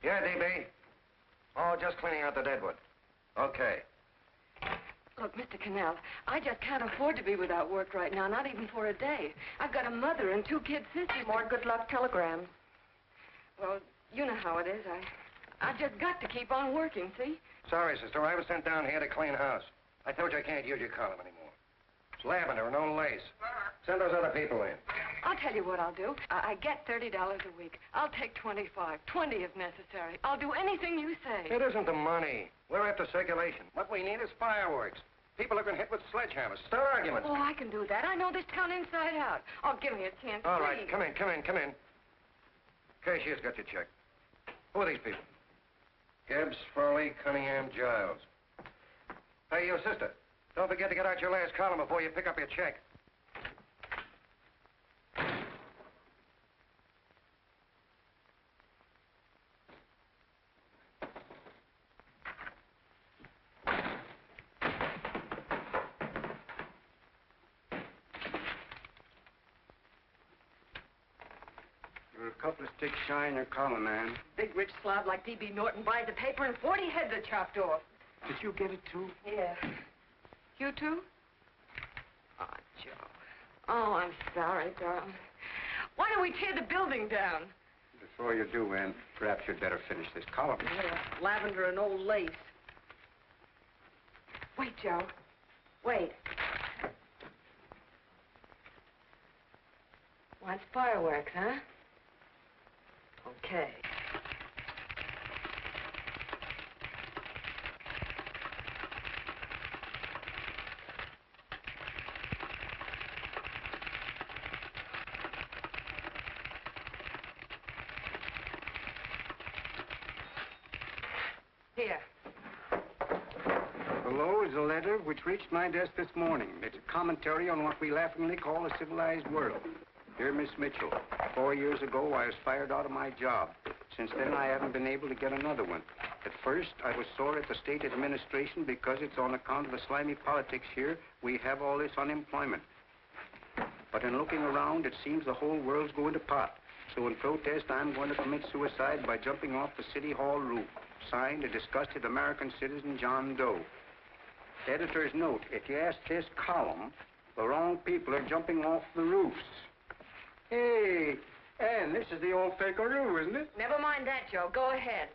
Yeah, DB. Oh, just cleaning out the deadwood. Okay. Look, Mr. Cannell, I just can't afford to be without work right now, not even for a day. I've got a mother and 2 kid sisters. More good luck telegrams. Well, you know how it is. I've just got to keep on working, see? Sorry, sister. I was sent down here to clean house. I told you I can't use your column anymore. It's lavender, no lace. Send those other people in. I'll tell you what I'll do. I get $30 a week. I'll take 25, 20 if necessary. I'll do anything you say. It isn't the money. We're after circulation. What we need is fireworks. People have been hit with sledgehammers. Start arguments. Oh, I can do that. I know this town inside out. Oh, give me a chance, All please. right, come in. Cashier's got your check. Who are these people? Gibbs, Furley, Cunningham, Giles. Hey, you sister. Don't forget to get out your last column before you pick up your check. You're a couple of sticks shy in your column, man. Big rich slob like D.B. Norton buys the paper and 40 heads are chopped off. Did you get it, too? Yeah. You too? Oh, Joe. Oh, I'm sorry, darling. Why don't we tear the building down? Before you do, Ann, perhaps you'd better finish this column. Yeah, lavender and old lace. Wait, Joe. Wait. Wants fireworks, huh? Okay. Here. Below is a letter which reached my desk this morning. It's a commentary on what we laughingly call a civilized world. Dear Miss Mitchell, 4 years ago, I was fired out of my job. Since then, I haven't been able to get another one. At first, I was sore at the state administration because it's on account of the slimy politics here we have all this unemployment. But in looking around, it seems the whole world's going to pot. So in protest, I'm going to commit suicide by jumping off the City Hall roof. Signed, a disgusted American citizen, John Doe. Editor's note, if you ask this column, the wrong people are jumping off the roofs. Hey, Ann, this is the old Fakeroo, isn't it? Never mind that, Joe. Go ahead.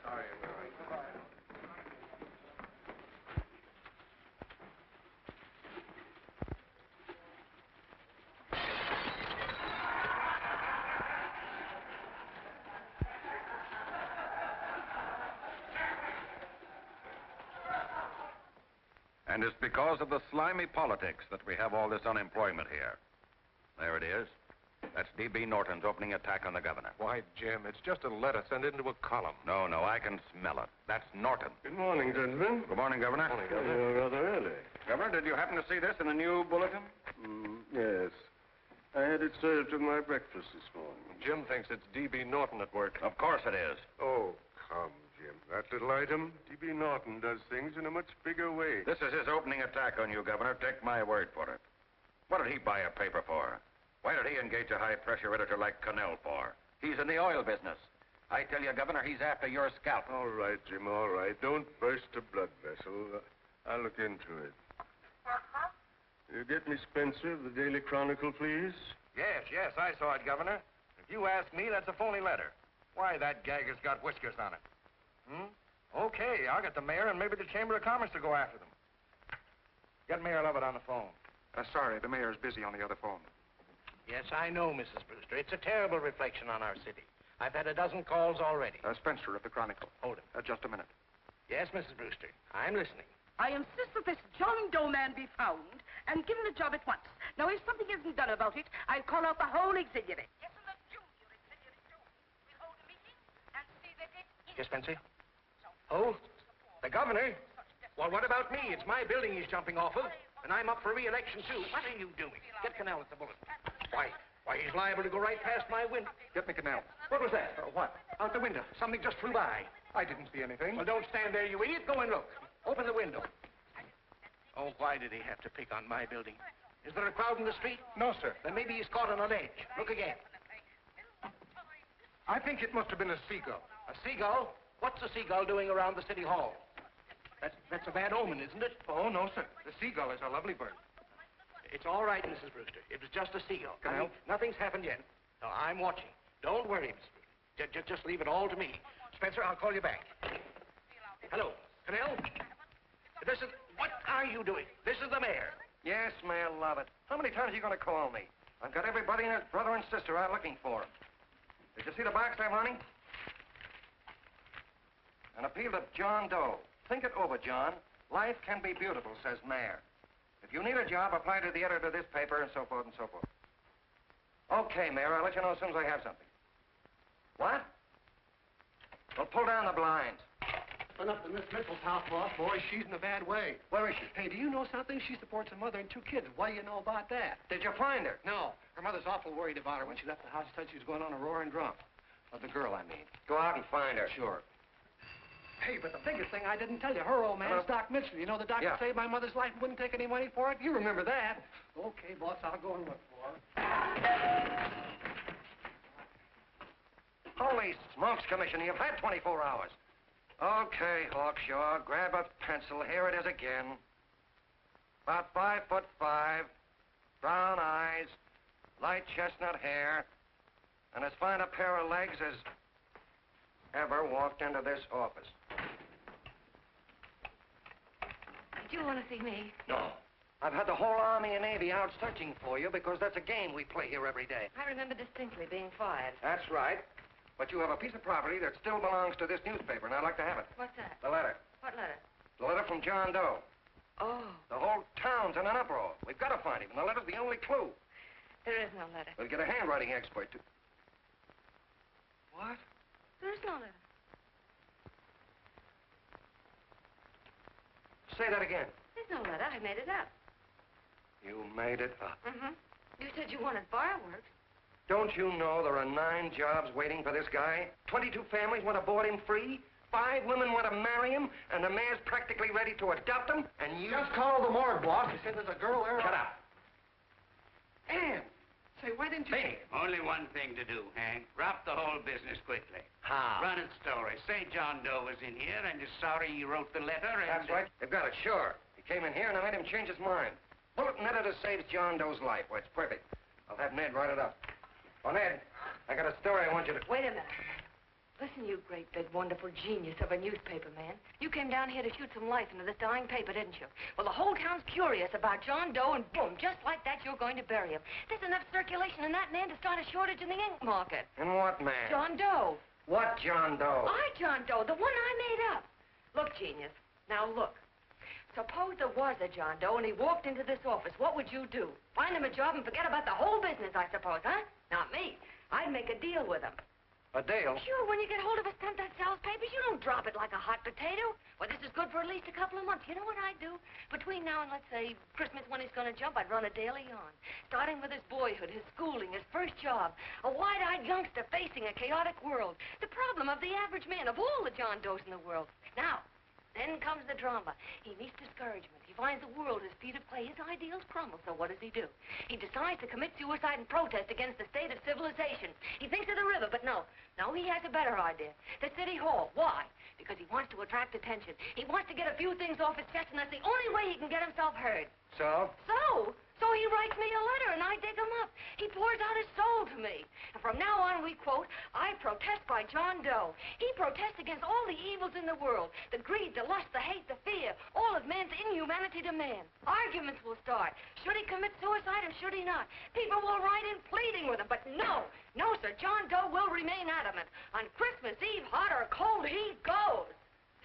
Sorry. And it's because of the slimy politics that we have all this unemployment here. There it is. That's D.B. Norton's opening attack on the governor. Why, Jim, it's just a letter sent into a column. No, I can smell it. That's Norton. Good morning, gentlemen. Good morning, Governor. Morning, Governor. You're rather early. Governor, did you happen to see this in the new bulletin? Yes. I had it served with my breakfast this morning. Jim thinks it's D.B. Norton at work. Of course it is. Oh, come, Jim. That little item, D.B. Norton does things in a much bigger way. This is his opening attack on you, Governor. Take my word for it. What did he buy a paper for? Why did he engage a high-pressure editor like Cannell for? He's in the oil business. I tell you, Governor, he's after your scalp. All right, Jim, all right. Don't burst a blood vessel. I'll look into it. You get me Spencer of the Daily Chronicle, please? Yes, I saw it, Governor. If you ask me, that's a phony letter. Why, that gagger's got whiskers on it. Okay, I'll get the mayor and maybe the Chamber of Commerce to go after them. Get Mayor Lovett on the phone. Sorry, the mayor's busy on the other phone. Yes, I know, Mrs. Brewster. It's a terrible reflection on our city. I've had a dozen calls already. Spencer of the Chronicle. Hold him. Just a minute. Yes, Mrs. Brewster. I'm listening. I insist that this John Doe man be found and given a job at once. Now, if something isn't done about it, I'll call out the whole auxiliary. Yes, and the junior auxiliary, too. We'll hold a meeting and see that it is... Yes, Spencer? Oh, the governor? Well, what about me? It's my building he's jumping off of, and I'm up for re-election, too. What are you doing? Get Cannell at the bulletin. Why, he's liable to go right past my window. Get me Cannell. What was that? What? Out the window. Something just flew by. I didn't see anything. Well, don't stand there, you idiot. Go and look. Open the window. Oh, why did he have to pick on my building? Is there a crowd in the street? No, sir. Then maybe he's caught on a ledge. Look again. I think it must have been a seagull. A seagull? What's a seagull doing around the city hall? That's a bad omen, isn't it? Oh, no, sir. The seagull is a lovely bird. It's all right, Mrs. Brewster. It was just a seagull. Can I help? Nothing's happened yet. No, I'm watching. Don't worry, Mrs. Brewster. Just leave it all to me. Spencer, I'll call you back. Hello, Canal? What are you doing? This is the mayor. Yes, Mayor Lovett. How many times are you going to call me? I've got everybody and his brother and sister out looking for him. Did you see the box I'm running? An appeal to John Doe. Think it over, John. Life can be beautiful, says Mayor. If you need a job, apply to the editor of this paper and so forth and so forth. Okay, Mayor, I'll let you know as soon as I have something. What? Well, pull down the blinds. Went up to Miss Mitchell's house, boss. Boy, she's in a bad way. Where is she? Hey, do you know something? She supports a mother and 2 kids. What do you know about that? Did you find her? No. Her mother's awful worried about her. When she left the house, she said she was going on a roaring drunk. Of the girl, I mean. Go out and find her. Sure. Hey, but the biggest thing I didn't tell you, her old man's Doc Mitchell. You know the doctor saved my mother's life and wouldn't take any money for it? You remember that. Okay, boss, I'll go and look for her. Holy smokes, Commissioner, you've had 24 hours. Okay, Hawkshaw, grab a pencil. Here it is again. About 5'5", brown eyes, light chestnut hair, and as fine a pair of legs as ever walked into this office. Did you want to see me? No. I've had the whole Army and Navy out searching for you because that's a game we play here every day. I remember distinctly being fired. That's right. But you have a piece of property that still belongs to this newspaper, and I'd like to have it. What's that? The letter. What letter? The letter from John Doe. Oh. The whole town's in an uproar. We've got to find him, and the letter's the only clue. There is no letter. We'll get a handwriting expert to... What? There is no letter. Say that again. There's no letter. I made it up. You made it up. Mm-hmm. You said you wanted fireworks. Don't you know there are 9 jobs waiting for this guy? 22 families want to board him free. 5 women want to marry him, and the mayor's practically ready to adopt him, and you... Just call the morgue, boss. They said there's a girl there. Shut up. Ann, say, why didn't you... Hey. Only one thing to do, Hank. Drop the whole business quickly. How? Run its story. Say John Doe was in here and is sorry he wrote the letter and... That's right. They've got it, sure. He came in here, and I made him change his mind. Bulletin editor saves John Doe's life. Well, it's perfect. I'll have Ned write it up. Oh, Ned, I got a story I want you to... Wait a minute. Listen, you great, big, wonderful genius of a newspaper man. You came down here to shoot some life into this dying paper, didn't you? Well, the whole town's curious about John Doe, and boom, just like that, you're going to bury him. There's enough circulation in that man to start a shortage in the ink market. And what man? John Doe. What John Doe? John Doe, the one I made up. Look, genius, now look. Suppose there was a John Doe and he walked into this office. What would you do? Find him a job and forget about the whole business, I suppose, huh? Not me. I'd make a deal with him. A deal? Sure, when you get hold of a stunt that sells papers, you don't drop it like a hot potato. Well, this is good for at least a couple of months. You know what I'd do? Between now and, let's say, Christmas when he's going to jump, I'd run a daily on. Starting with his boyhood, his schooling, his first job. A wide-eyed youngster facing a chaotic world. The problem of the average man, of all the John Does in the world. Now, then comes the drama. He meets discouragement. He finds the world his feet of clay. His ideals crumble. So what does he do? He decides to commit suicide and protest against the state of civilization. He thinks of the river, but no. No, he has a better idea. The city hall. Why? Because he wants to attract attention. He wants to get a few things off his chest, and that's the only way he can get himself heard. So? So he writes me a letter, and I dig him up. He pours out his soul to me. And from now on, we quote, I protest by John Doe. He protests against all the evils in the world. The greed, the lust, the hate, the fear. All of man's inhumanity to man. Arguments will start. Should he commit suicide or should he not? People will write in pleading with him. But no, sir, John Doe will remain adamant. On Christmas Eve, hot or cold, he goes.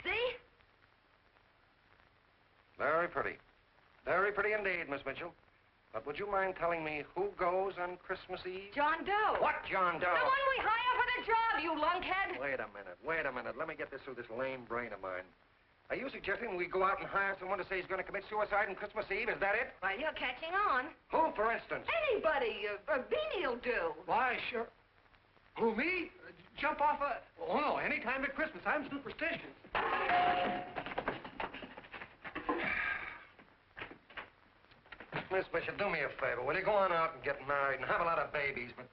See? Very pretty. Very pretty indeed, Miss Mitchell. But would you mind telling me who goes on Christmas Eve? John Doe. What John Doe? The one we hire for the job, you lunkhead. Wait a minute. Let me get this through this lame brain of mine. Are you suggesting we go out and hire someone to say he's going to commit suicide on Christmas Eve? Is that it? Well, you're catching on. Who, for instance? Anybody. Beanie'll do. Why, sure. Who, me? Jump off a... Oh, no, any time at Christmas. I'm superstitious. Miss Bishop, do me a favor. Will you go on out and get married and have a lot of babies, but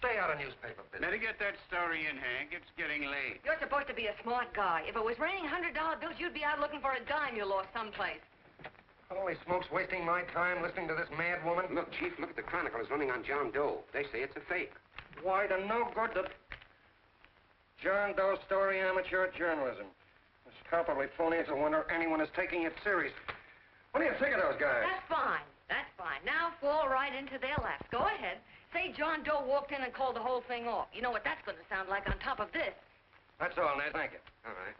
stay out of newspaper business. Better get that story in, Hank. It's getting late. You're supposed to be a smart guy. If it was raining $100 bills, you'd be out looking for a dime you lost someplace. Holy smokes, wasting my time listening to this mad woman. Look, Chief, look at the Chronicle. It's running on John Doe. They say it's a fake. Why, the no good to... John Doe story, amateur journalism. It's palpably phony. It's a wonder anyone is taking it serious. What do you think of those guys? That's fine. That's fine. Now fall right into their laps. Go ahead. Say John Doe walked in and called the whole thing off. You know what that's going to sound like on top of this. That's all, Ned. Thank you. All right.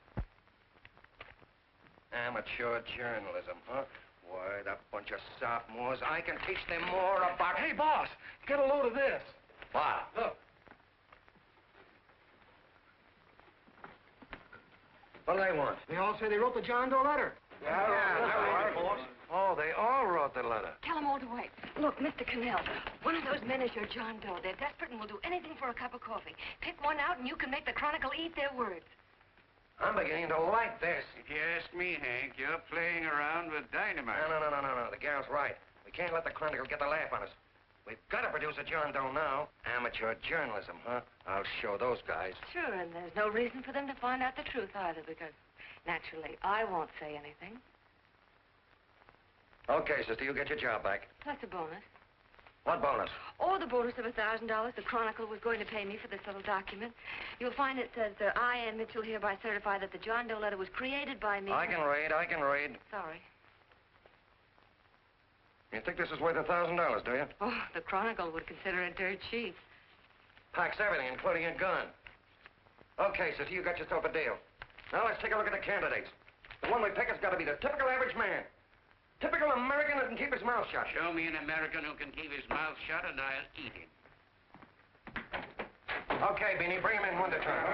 Amateur journalism, huh? Why, that bunch of sophomores, I can teach them more about... Hey, boss, get a load of this. What? Look. What do they want? They all say they wrote the John Doe letter. Yeah, boss. Oh, they all wrote the letter. Tell them all to wait. Look, Mr. Cannell, one of those men is your John Doe. They're desperate and will do anything for a cup of coffee. Pick one out and you can make the Chronicle eat their words. I'm beginning to like this. If you ask me, Hank, you're playing around with dynamite. No. The gal's right. We can't let the Chronicle get the laugh on us. We've got to produce a John Doe now. Amateur journalism, huh? I'll show those guys. Sure, and there's no reason for them to find out the truth either, because naturally I won't say anything. Okay, sister, you get your job back. That's a bonus. What bonus? Oh, the bonus of $1,000 the Chronicle was going to pay me for this little document. You'll find it says, I, Ann Mitchell, hereby certify that the John Doe letter was created by me. I can read. Sorry. You think this is worth $1,000, do you? Oh, the Chronicle would consider it dirt cheap. Packs everything, including a gun. Okay, sister, you got yourself a deal. Now let's take a look at the candidates. The one we pick has got to be the typical average man. Typical American that can keep his mouth shut. Show me an American who can keep his mouth shut and I'll eat him. Okay, Beanie, bring him in one at a time.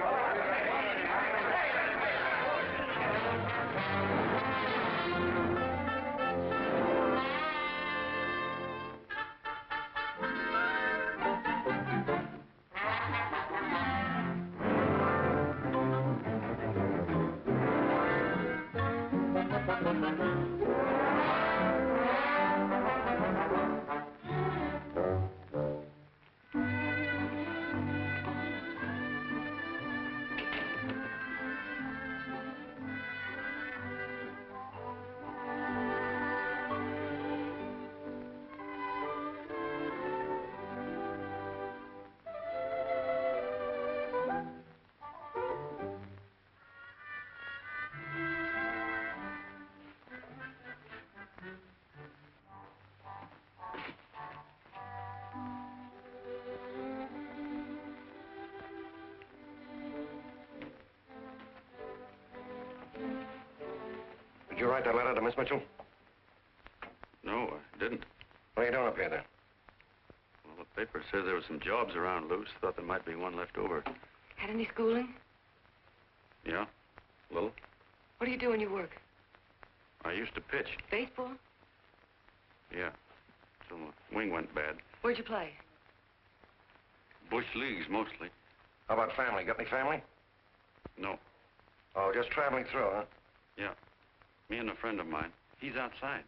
Did you write that letter to Miss Mitchell? No, I didn't. What are you doing up here, then? Well, the paper said there were some jobs around loose. Thought there might be one left over. Had any schooling? Yeah, a little. What do you do when you work? I used to pitch. Baseball? Yeah, till the wing went bad. Where'd you play? Bush leagues, mostly. How about family? Got any family? No. Oh, just traveling through, huh? Yeah. Me and a friend of mine. He's outside.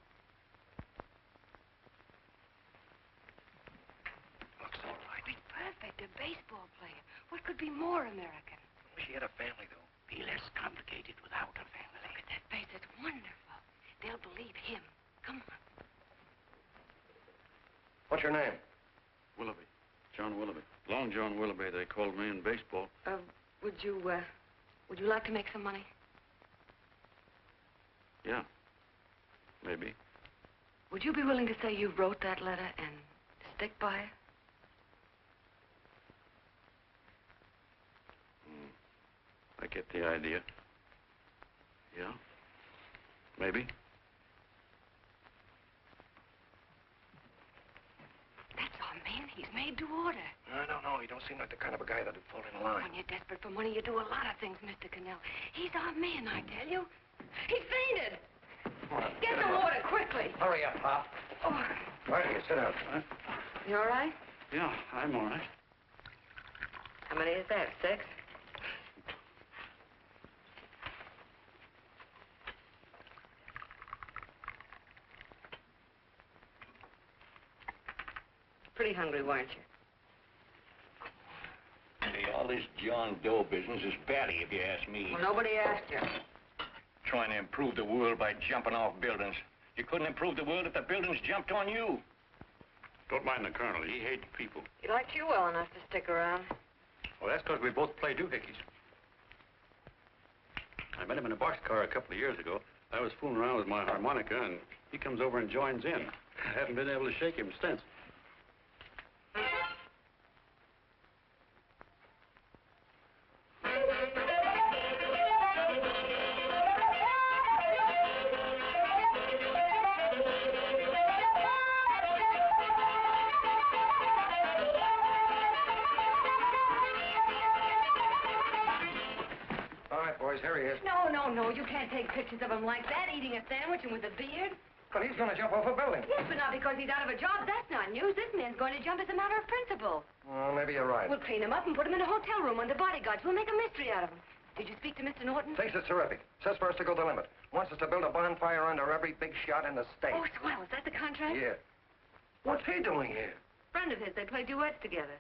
Looks all right. Be perfect, a baseball player. What could be more American? Wish he had a family, though. Be less complicated without a family. Look at that face. It's wonderful. They'll believe him. Come on. What's your name? Willoughby. John Willoughby. Long John Willoughby, they called me in baseball. Would you like to make some money? Yeah. Maybe. Would you be willing to say you wrote that letter and stick by it? I get the idea. Yeah. Maybe. That's our man. He's made to order. I don't know. He don't seem like the kind of a guy that'd fall in line. When you're desperate for money, you do a lot of things, Mr. Cannell. He's our man, I tell you. He fainted. Get the water, quickly. Hurry up, Pop. Oh. Right here, sit down. Huh? You all right? Yeah, I'm all right. How many is that, 6? Pretty hungry, weren't you? this John Doe business is batty, if you ask me. Well, nobody asked you. Trying to improve the world by jumping off buildings. You couldn't improve the world if the buildings jumped on you. Don't mind the colonel. He hates people. He liked you well enough to stick around. Well, that's because we both play doohickeys. I met him in a boxcar a couple of years ago. I was fooling around with my harmonica, and he comes over and joins in. I haven't been able to shake him since. No, you can't take pictures of him like that, eating a sandwich and with a beard. But he's going to jump off a building. Yes, but not because he's out of a job. That's not news. This man's going to jump as a matter of principle. Well, maybe you're right. We'll clean him up and put him in a hotel room under bodyguards. We'll make a mystery out of him. Did you speak to Mr. Norton? Thinks it's terrific. Says for us to go the limit. Wants us to build a bonfire under every big shot in the state. Oh, swell. Is that the contract? Yeah. What's he doing here? Friend of his. They play duets together.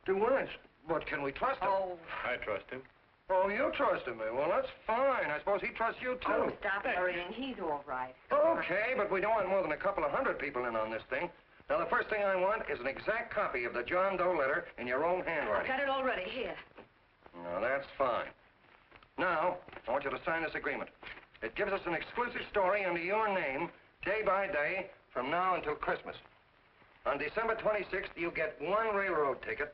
Duets? But can we trust him? Oh. I trust him. Oh, you trust him, eh? Well, that's fine. I suppose he trusts you, too. Oh, stop worrying. He's all right. Okay, but we don't want more than a couple of hundred people in on this thing. Now, the first thing I want is an exact copy of the John Doe letter in your own handwriting. I've got it already. Here. No, that's fine. Now, I want you to sign this agreement. It gives us an exclusive story under your name, day by day, from now until Christmas. On December 26th, you get one railroad ticket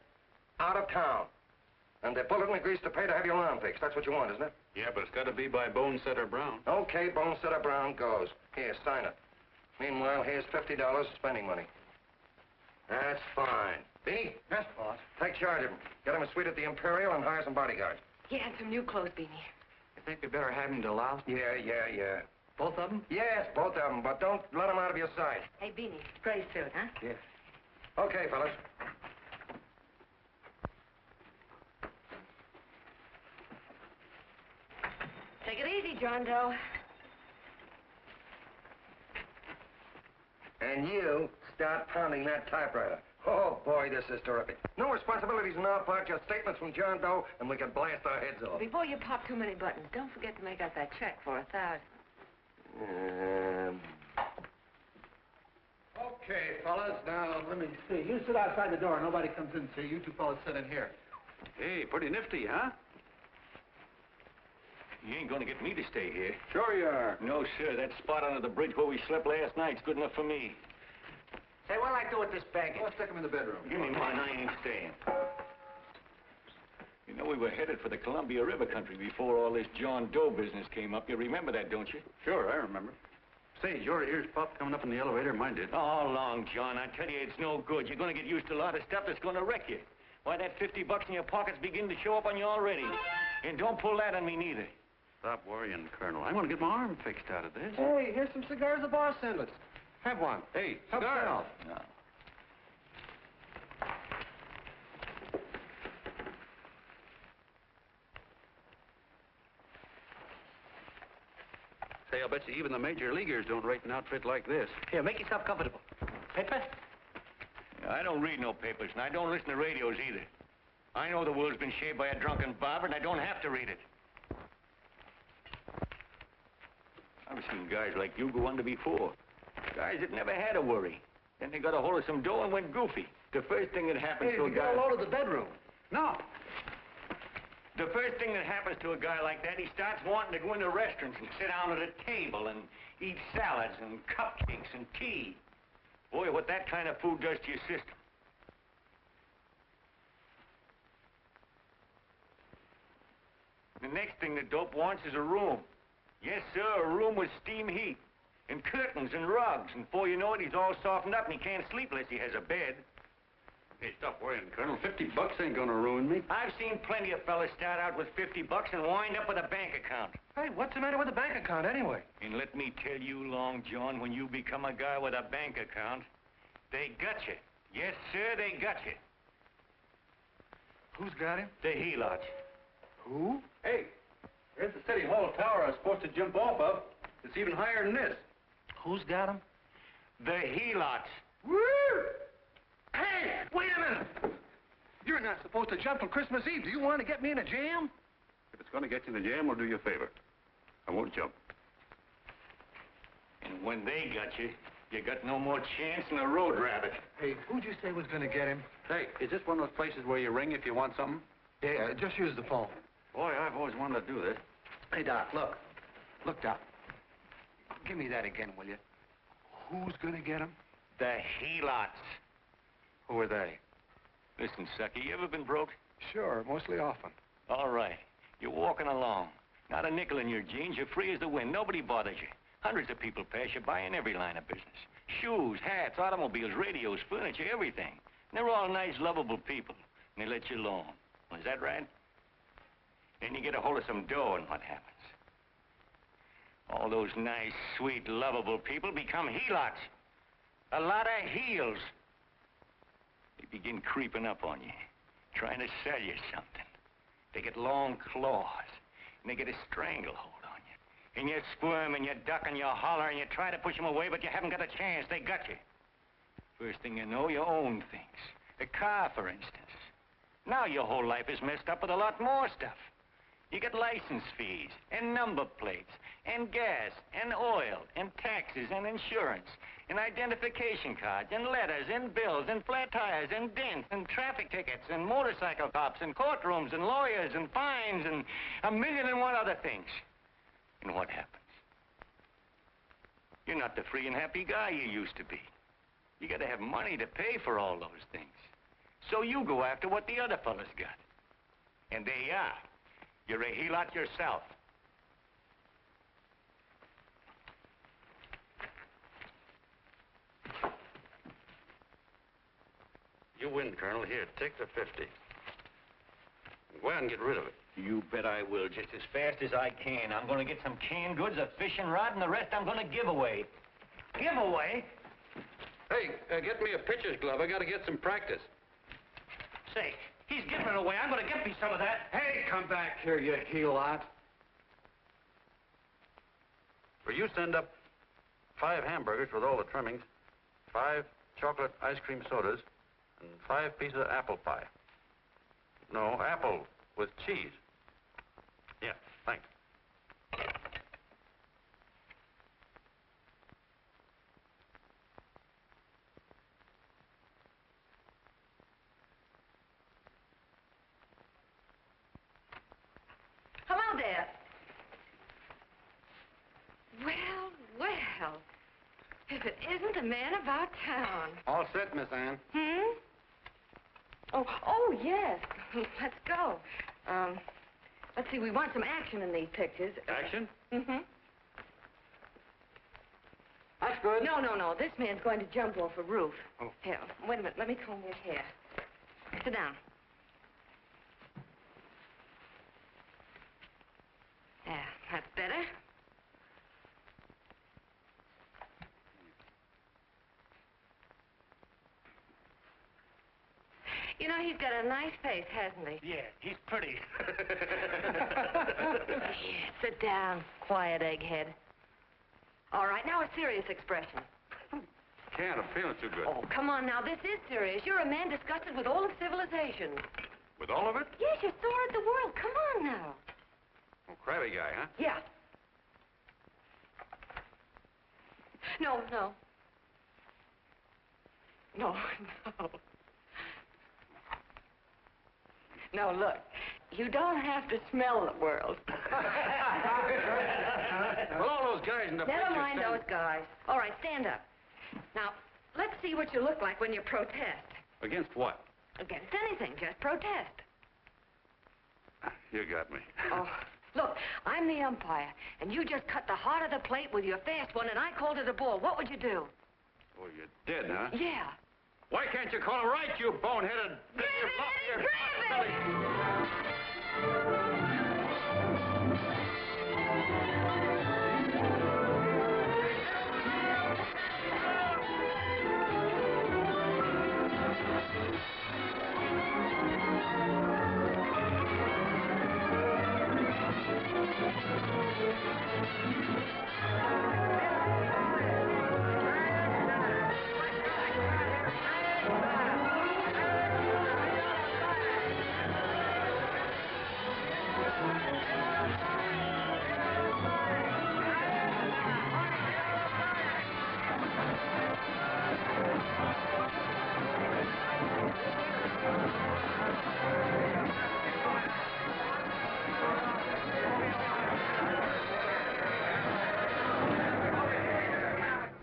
out of town. And the bulletin agrees to pay to have your arm fixed. That's what you want, isn't it? Yeah, but it's got to be by Bonesetter Brown. Okay, Bonesetter Brown goes. Here, sign it. Meanwhile, here's $50 spending money. That's fine. Beanie? Yes, boss. Take charge of him. Get him a suite at the Imperial and hire some bodyguards. Yeah, and some new clothes, Beanie. You think we better have him deloused? Yeah. Both of them? Yes, both of them, but don't let them out of your sight. Hey, Beanie, gray suit, huh? Yes. Okay, fellas. Take it easy, John Doe. And you start pounding that typewriter. Oh, boy, this is terrific. No responsibilities on our part, just statements from John Doe, and we can blast our heads off. Before you pop too many buttons, don't forget to make out that check for $1,000. Okay, fellas, now, let me see. You sit outside the door. Nobody comes in, see? You two fellas sit in here. Hey, pretty nifty, huh? You ain't gonna get me to stay here. Sure you are. No, sir. That spot under the bridge where we slept last night's good enough for me. Say, what'll I do with this baggage? Let's stick him in the bedroom. Give me mine. I ain't staying. You know, we were headed for the Columbia River country before all this John Doe business came up. You remember that, don't you? Sure, I remember. Say, your ears popped coming up in the elevator. Mine did. All along, John. I tell you, it's no good. You're gonna get used to a lot of stuff that's gonna wreck you. Why, that $50 in your pocket's beginning to show up on you already. And don't pull that on me, neither. Stop worrying, Colonel. I'm going to get my arm fixed out of this. Hey, here's some cigars the boss sent us. Have one. Hey, Help cigars. yourself. No. Say, I'll bet you even the major leaguers don't rate an outfit like this. Here, make yourself comfortable. Paper? I don't read no papers, and I don't listen to radios either. I know the world's been shaped by a drunken barber, and I don't have to read it. I've seen guys like you go under before. Guys that never had a worry. Then they got a hold of some dough and went goofy. The first thing that happens to a guy... Get a load of the bedroom. No. The first thing that happens to a guy like that, he starts wanting to go into restaurants and sit down at a table and eat salads and cupcakes and tea. Boy, what that kind of food does to your system. The next thing the dope wants is a room. Yes, sir, a room with steam heat, and curtains and rugs, and before you know it, he's all softened up and he can't sleep unless he has a bed. Hey, stop worrying, Colonel. $50 ain't gonna ruin me. I've seen plenty of fellas start out with $50 and wind up with a bank account. Hey, what's the matter with the bank account, anyway? And let me tell you, Long John, when you become a guy with a bank account, they got you. Yes, sir, they got you. Who's got him? The helots. Who? Hey, there's the City Hall tower I was supposed to jump off of. It's even higher than this. Who's got him? The helots. Woo! Hey, wait a minute! You're not supposed to jump on Christmas Eve. Do you want to get me in a jam? If it's going to get you in the jam, we'll do you a favor. I won't jump. And when they got you, you got no more chance than a road rabbit. Hey, who'd you say was going to get him? Hey, is this one of those places where you ring if you want something? Yeah, just use the phone. Boy, I've always wanted to do this. Hey, Doc, look. Look, Doc. Give me that again, will you? Who's going to get him? The helots. Who are they? Listen, sucker, you ever been broke? Sure, mostly often. All right. You're walking along. Not a nickel in your jeans. You're free as the wind. Nobody bothers you. Hundreds of people pass you by in every line of business. Shoes, hats, automobiles, radios, furniture, everything. And they're all nice, lovable people. And they let you alone. Well, is that right? Then you get a hold of some dough, and what happens? All those nice, sweet, lovable people become helots. A lot of heels. They begin creeping up on you, trying to sell you something. They get long claws, and they get a stranglehold on you. And you squirm, and you duck, and you holler, and you try to push them away, but you haven't got a chance. They got you. First thing you know, you own things. A car, for instance. Now your whole life is messed up with a lot more stuff. You get license fees, and number plates, and gas, and oil, and taxes, and insurance, and identification cards, and letters, and bills, and flat tires, and dents, and traffic tickets, and motorcycle cops, and courtrooms, and lawyers, and fines, and 1,000,001 other things. And what happens? You're not the free and happy guy you used to be. You gotta have money to pay for all those things. So you go after what the other fellas got. And there you are. You're a helot yourself. You win, Colonel. Here, take the 50. Go ahead and get rid of it. You bet I will, just as fast as I can. I'm gonna get some canned goods, a fishing rod, and the rest I'm gonna give away. Give away? Hey, get me a pitcher's glove. I got to get some practice. Say, he's giving it away. I'm gonna get me some of that. Hey, come back here, you helot. For you send up 5 hamburgers with all the trimmings, 5 chocolate ice cream sodas, and 5 pieces of apple pie. No, apple with cheese. Yeah, thanks. Hello there. Well, well. If it isn't the man about town. All set, Miss Ann. Hmm? Oh, yes. Let's go. Let's see, we want some action in these pictures. Action? Mm-hmm. That's good. No. This man's going to jump off a roof. Oh. Here, wait a minute. Let me comb his hair. Sit down. Yeah, that's better. You know, he's got a nice face, hasn't he? Yeah, he's pretty. Sit down, quiet egghead. All right, now a serious expression. Can't. I'm feeling too good. Oh, come on now, this is serious. You're a man disgusted with all of civilization. With all of it? Yes, you're sore at the world. Come on now. Oh, crabby guy, huh? Yeah. No. No, look. You don't have to smell the world. Well, all those guys in the Never picture mind stand- those guys. All right, stand up. Now, let's see what you look like when you protest. Against what? Against anything, just protest. You got me. Oh, look, I'm the umpire, and you just cut the heart of the plate with your fast one, and I called it a ball. What would you do? Oh, you did, huh? Yeah. Why can't you call it right, you boneheaded... Grab it!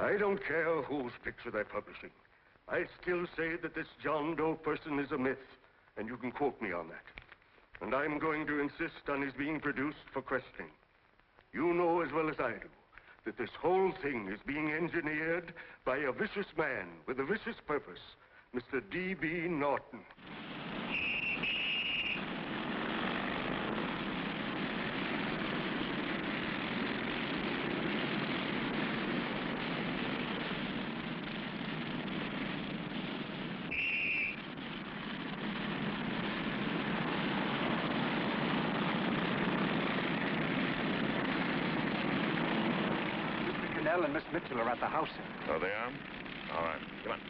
I don't care whose picture they're publishing. I still say that this John Doe person is a myth, and you can quote me on that. And I'm going to insist on his being produced for questioning. You know as well as I do that this whole thing is being engineered by a vicious man with a vicious purpose, Mr. D.B. Norton. And Miss Mitchell are at the house, sir. Oh, they are? All right. Come on.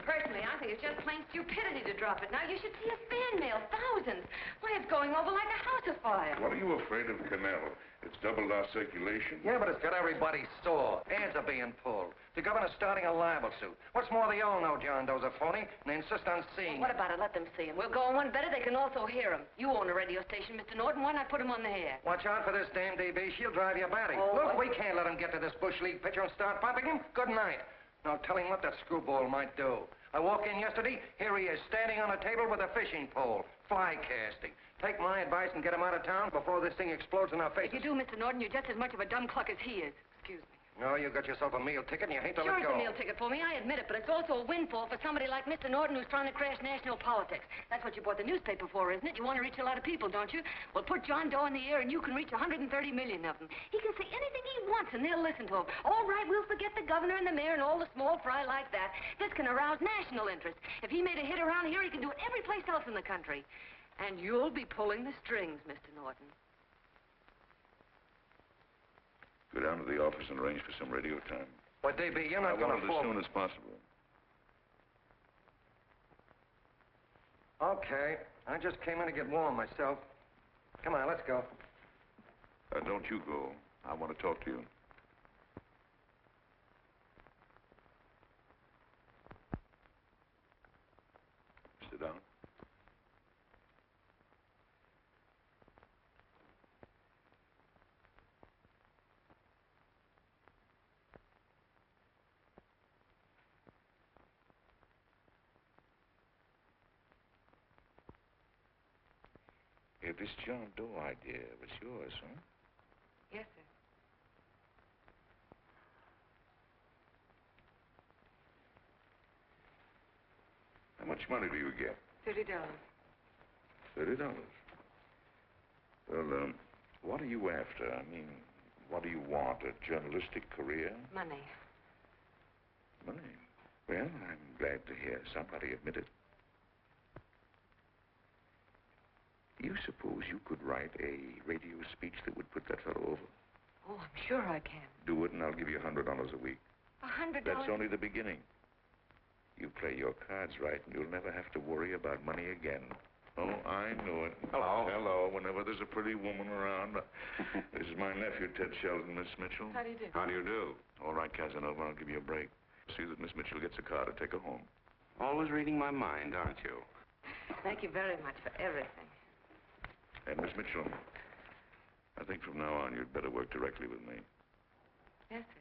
Personally, I think it's just plain stupidity to drop it. Now, you should see a fan mail, thousands. Why, it's going over like a house afire. What are you afraid of, Canal? It's doubled our circulation. Yeah, but it's got everybody sore. Ads are being pulled. The governor's starting a libel suit. What's more, they all know John Doe's a phony, and they insist on seeing Well, what about it? Let them see him. We'll go on one better. They can also hear him. You own a radio station, Mr. Norton. Why not put him on the air? Watch out for this dame DB. She'll drive you batty. Oh, Look, we can't let him get to this Bush League pitcher and start pumping him. Good night. Now, tell him what that screwball might do. I walked in yesterday. Here he is, standing on a table with a fishing pole. Fly casting. Take my advice and get him out of town before this thing explodes in our faces. If you do, Mr. Norton, you're just as much of a dumb cluck as he is. Excuse me. No, you got yourself a meal ticket and you hate to Sure, let it's go. a meal ticket for me, I admit it, but it's also a windfall for somebody like Mr. Norton who's trying to crash national politics. That's what you bought the newspaper for, isn't it? You want to reach a lot of people, don't you? Well, put John Doe in the air and you can reach 130 million of them. He can say anything he wants and they'll listen to him. All right, we'll forget the governor and the mayor and all the small fry like that. This can arouse national interest. If he made a hit around here, he can do it every place else in the country. And you'll be pulling the strings, Mr. Norton. Go down to the office and arrange for some radio time. But, DB, you're not I going want to it fall... as soon as possible. Okay. I just came in to get warm myself. Come on, let's go. Don't you go. I want to talk to you. Sit down. Hey, this John Doe idea was yours, huh? Yes, sir. How much money do you get? $30. $30. Well, what are you after? I mean, what do you want? A journalistic career? Money. Money? Well, I'm glad to hear somebody admit it. Do you suppose you could write a radio speech that would put that fellow over? Oh, I'm sure I can. Do it, and I'll give you $100 a week. $100? That's only the beginning. You play your cards right, and you'll never have to worry about money again. Oh, I know it. Hello. Hello. Whenever there's a pretty woman around. This is my nephew, Ted Sheldon, Miss Mitchell. How do you do? How do you do? All right, Casanova, I'll give you a break. See that Miss Mitchell gets a car to take her home. Always reading my mind, aren't you? Thank you very much for everything. And Miss Mitchell, I think from now on you'd better work directly with me. Yes, sir.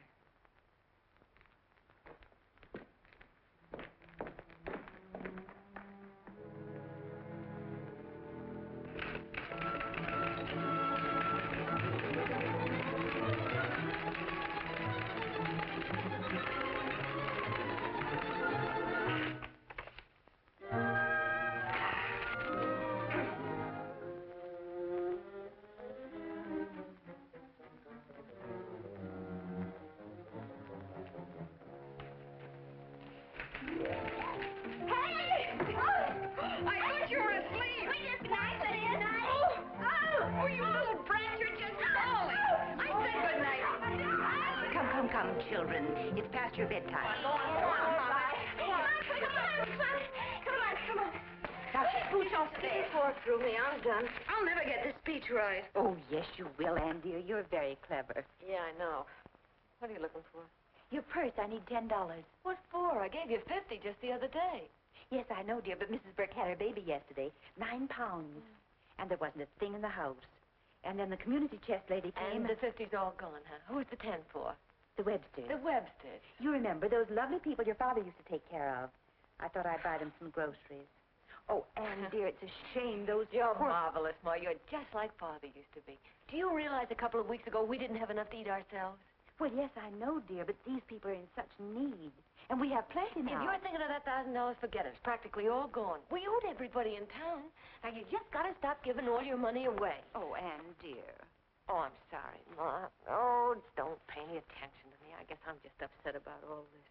Come, children. It's past your bedtime. Come on. Now, scooch off the bed. Pour through me. I'm done. I'll never get this speech right. Oh, yes, you will, Ann, dear. You're very clever. Yeah, I know. What are you looking for? Your purse, I need $10. What for? I gave you 50 just the other day. Yes, I know, dear, but Mrs. Burke had her baby yesterday. 9 pounds. And there wasn't a thing in the house. And then the community chest lady came. And the 50's all gone, huh? Who's the 10 for? The Websters. The Websters. You remember those lovely people your father used to take care of. I thought I'd buy them some groceries. Oh, Anne, dear, it's a shame those... You're marvelous, Ma. You're just like Father used to be. Do you realize a couple of weeks ago we didn't have enough to eat ourselves? Well, yes, I know, dear, but these people are in such need. And we have plenty now. If you're thinking of that $1,000, forget it. It's practically all gone. We owed everybody in town. Now, you just got to stop giving all your money away. Oh, Anne, dear. Oh, I'm sorry, Ma. Oh, don't pay any attention to me. I guess I'm just upset about all this.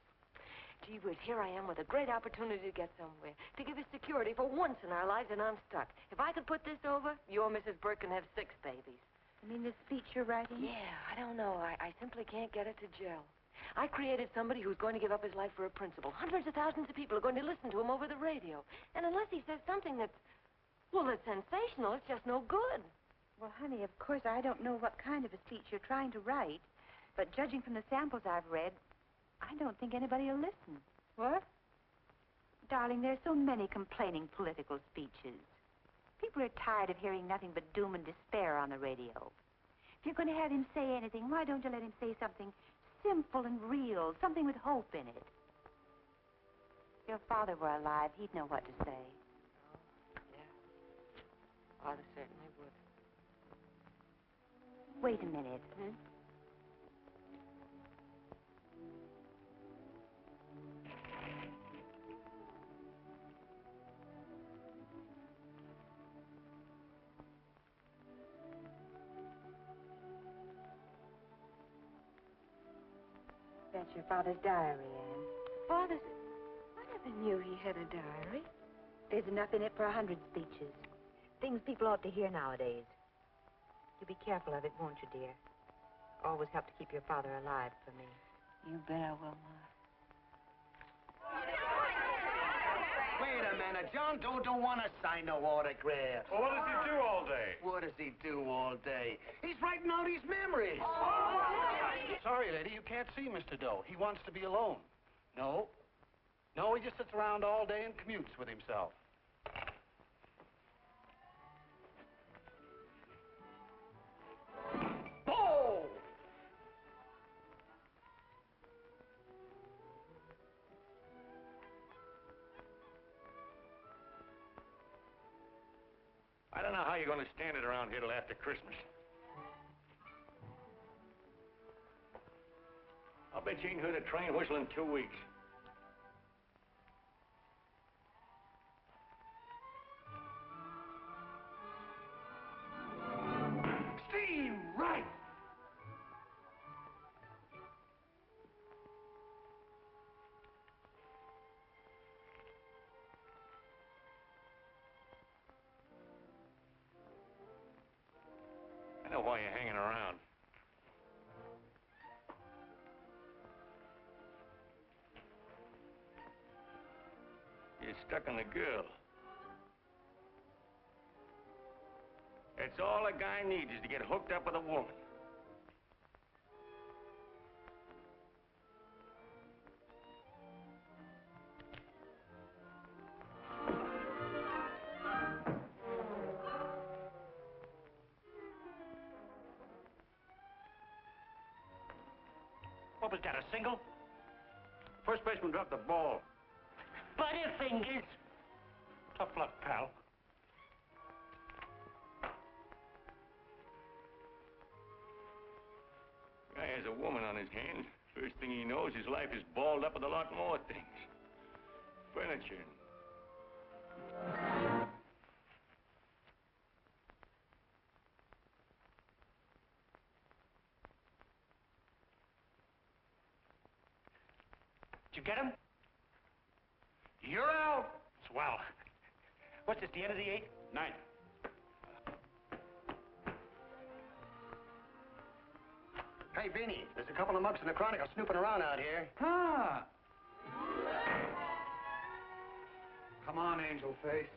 Gee whiz, here I am with a great opportunity to get somewhere, to give us security for once in our lives, and I'm stuck. If I could put this over, your Mrs. Burke can have 6 babies. You mean this speech you're writing? Yeah, I don't know. I simply can't get it to gel. I created somebody who's going to give up his life for a principle. Hundreds of thousands of people are going to listen to him over the radio. And unless he says something that's, well, that's sensational, it's just no good. Well, honey, of course, I don't know what kind of a speech you're trying to write, but judging from the samples I've read, I don't think anybody will listen. What? Darling, there's so many complaining political speeches. People are tired of hearing nothing but doom and despair on the radio. If you're going to have him say anything, why don't you let him say something simple and real, something with hope in it? If your father were alive, he'd know what to say. Oh, yeah. Father certainly would. Wait a minute. Hmm? That's your father's diary, Anne. Father's... I never knew he had a diary. There's enough in it for 100 speeches. Things people ought to hear nowadays. You be careful of it, won't you, dear? Always help to keep your father alive for me. You bet I will, Ma. Wait a minute. John Doe don't want to sign no autograph. Well, what does he do all day? What does he do all day? He's writing out his memories. Sorry, lady, you can't see Mr. Doe. He wants to be alone. No, he just sits around all day and commutes with himself. Oh! I don't know how you're going to stand it around here till after Christmas. I'll bet you ain't heard a train whistle in 2 weeks. Steve, right! I know why you're hanging around. You're stuck on the girl. That's all a guy needs is to get hooked up with a woman. What was that, a single? First baseman dropped the ball. Butterfingers! Tough luck, pal. Guy has a woman on his hands. First thing he knows, his life is balled up with a lot more things. Furniture. Did you get him? You're out. Swell. What's this, the end of the 8th? 9th. Hey, Beanie, there's a couple of mugs in the Chronicle snooping around out here. Ah. Come on, Angel Face.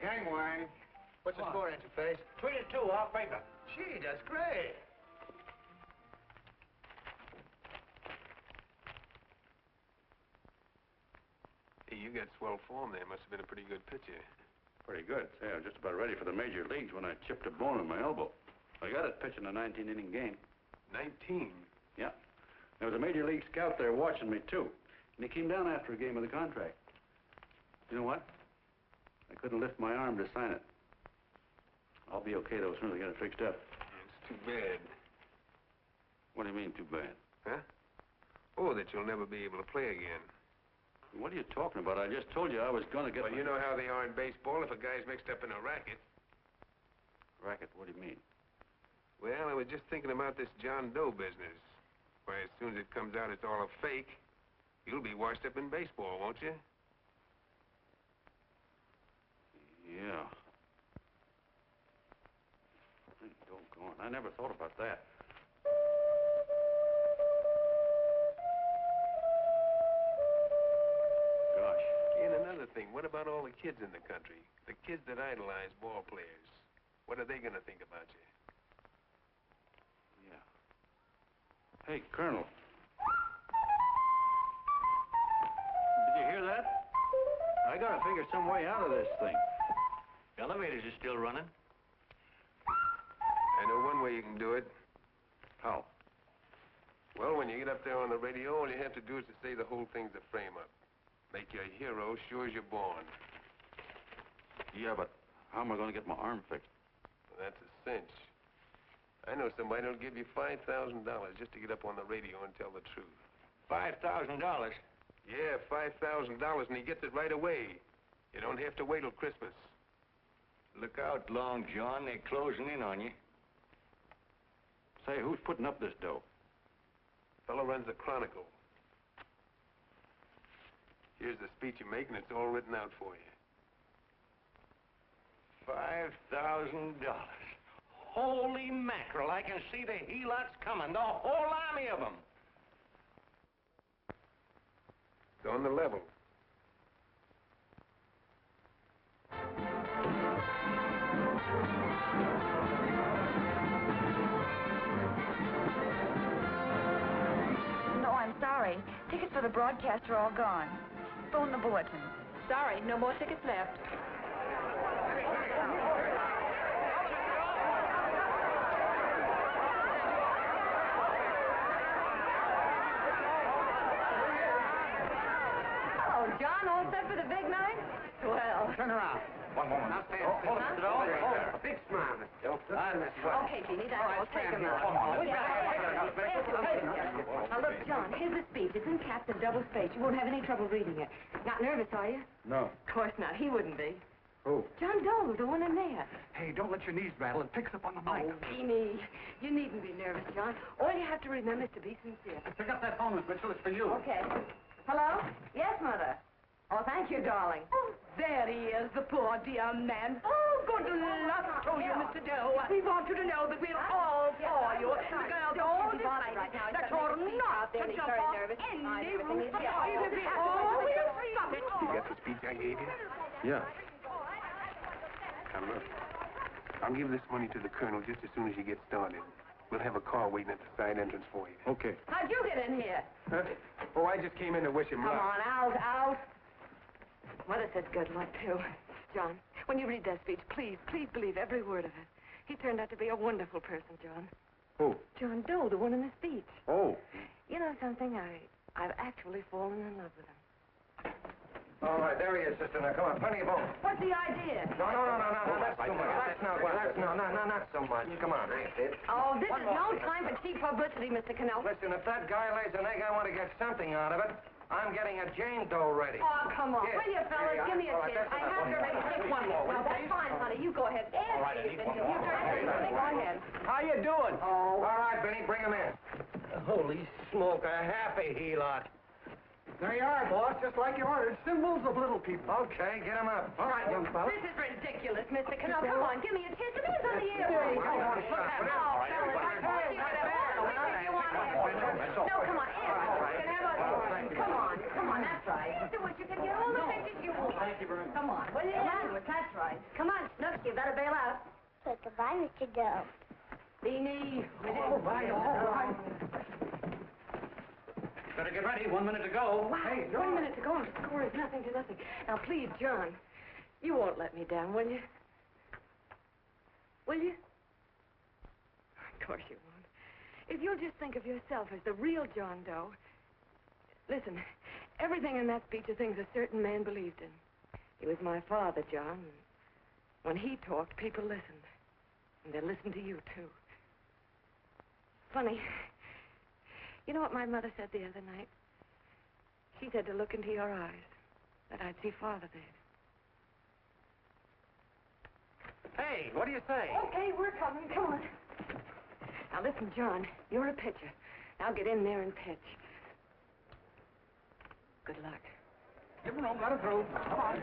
Gangway. What's the score, Angel Face? 3-2, our favor. Gee, that's great. Hey, you got swell form there. Must have been a pretty good pitcher. Pretty good. Say, I was just about ready for the major leagues when I chipped a bone in my elbow. I got it pitching a 19-inning game. 19? Yeah. There was a major league scout there watching me, too. And he came down after a game of the contract. You know what? I couldn't lift my arm to sign it. I'll be okay, though, as soon as I get it fixed up. It's too bad. What do you mean, too bad? Huh? Oh, that you'll never be able to play again. What are you talking about? I just told you I was going to get... Well, you know how they are in baseball if a guy's mixed up in a racket. Racket? What do you mean? Well, I was just thinking about this John Doe business. Why, as soon as it comes out it's all a fake, you'll be washed up in baseball, won't you? Yeah. Doggone, I never thought about that. Gosh. And another thing, what about all the kids in the country? The kids that idolize ball players. What are they going to think about you? Yeah. Hey, Colonel. Did you hear that? I gotta figure some way out of this thing. Elevators are still running. I know one way you can do it. How? Well, when you get up there on the radio, all you have to do is to say the whole thing's a frame-up. Make you a hero sure as you're born. Yeah, but how am I going to get my arm fixed? Well, that's a cinch. I know somebody who'll give you $5,000 just to get up on the radio and tell the truth. $5,000? Yeah, $5,000, and he gets it right away. You don't have to wait till Christmas. Look out, Long John. They're closing in on you. Say, who's putting up this dough? Fellow runs the Chronicle. Here's the speech you make, and it's all written out for you. $5,000. Holy mackerel, I can see the helots coming, the whole army of them. It's on the level. No, I'm sorry. Tickets for the broadcast are all gone. Phone the bulletin. Sorry, no more tickets left. John, all set for the big night? Well. Turn around. One moment. Now stand. Hold it, A big smile, Miss Joe. Okay, Jeannie, that's all. Take him out. Now, look, John, here's the speech. It's in caps and double spaced. You won't have any trouble reading it. Not nervous, are you? No. Of course not. He wouldn't be. Who? John Doe, the one in there. Hey, don't let your knees rattle. It picks up on the mic. Oh, Jeannie, you needn't be nervous, John. All you have to remember is to be sincere. Pick up that phone, Miss Mitchell. It's for you. Okay. Hello? Yes, Mother. Oh, thank you, darling. Oh, there he is, the poor dear man. Oh, good luck to you, Mr. Doe. We want you to know that we're all for you. The girls all decided that you're not to jump off any roof at all. Oh, we'll stop it. You got the speech I gave you? Yeah. Now, look. I'll give this money to the colonel just as soon as you get started. We'll have a car waiting at the side entrance for you. Okay. How'd you get in here? Huh? Oh, I just came in to wish him Come luck. on, out. Mother says good luck, too. John, when you read that speech, please believe every word of it. He turned out to be a wonderful person, John. Who? John Doe, the one in the speech. Oh. You know something? I've actually fallen in love with him. All right, there he is, sister. Now, come on, plenty of room. What's the idea? No, that's too much. That's not so much. Come on. Oh, this is no time for cheap publicity, Mr. Cannell. Listen, if that guy lays an egg, I want to get something out of it. I'm getting a Jane Doe ready. Oh, come on. Here. Will you, fellas? Here you Give me a are. All right, kiss. that's I enough. have to make take one more. No, that's fine, honey. You go ahead. All right, I need one more. Go ahead. How you doing? Oh. All right, Benny, bring him in. Holy smoke, a happy helot. There you are, boss, just like you ordered. Symbols of little people. Okay, get him up. All right, young fella. This is ridiculous, Mr. Cannell. Come on, give me a kiss. It is on the airplane. Come on, Oh, fellas, I told you to have you want it. No, come on, Come on, that's right. Do what you can get all the pictures you want. Thank you very much. Come on, will you? That's right. Come on, Snooks, you better bail out. So goodbye, Mr. Doe. Beanie. All right. Better get ready. 1 minute to go. Wow, Hey, 1 minute to go. The score is nothing to nothing. Now, please, John, You won't let me down, will you? Will you? Of course you won't. If you'll just think of yourself as the real John Doe. Listen, everything in that speech are things a certain man believed in. He was my father, John. When he talked, people listened. And they listened to you, too. Funny. You know what my mother said the other night? She said to look into your eyes, that I'd see Father there. Hey, what do you say? Okay, we're coming. Come on. Now, listen, John, you're a pitcher. Now get in there and pitch. Good luck. Give him room, let him through. Come on.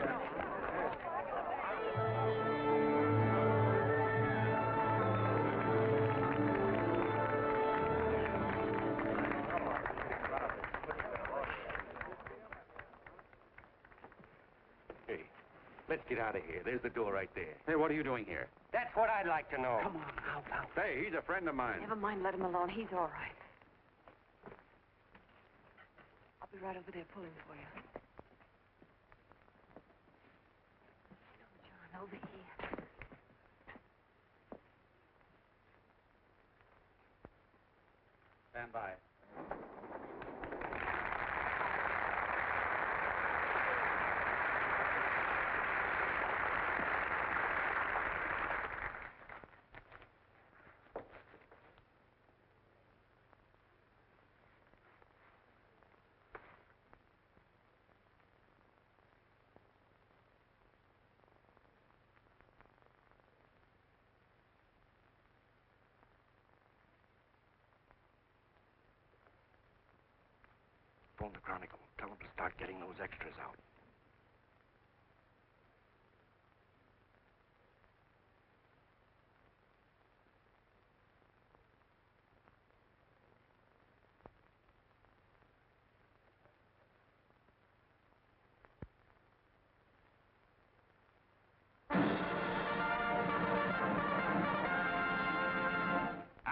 Hey, let's get out of here. There's the door right there. Hey, what are you doing here? That's what I'd like to know. Come on, out. Hey, he's a friend of mine. Never mind, let him alone. He's all right. I'll be right over there pulling for you. No, John, over here. Stand by. Phone the Chronicle. Tell them to start getting those extras out.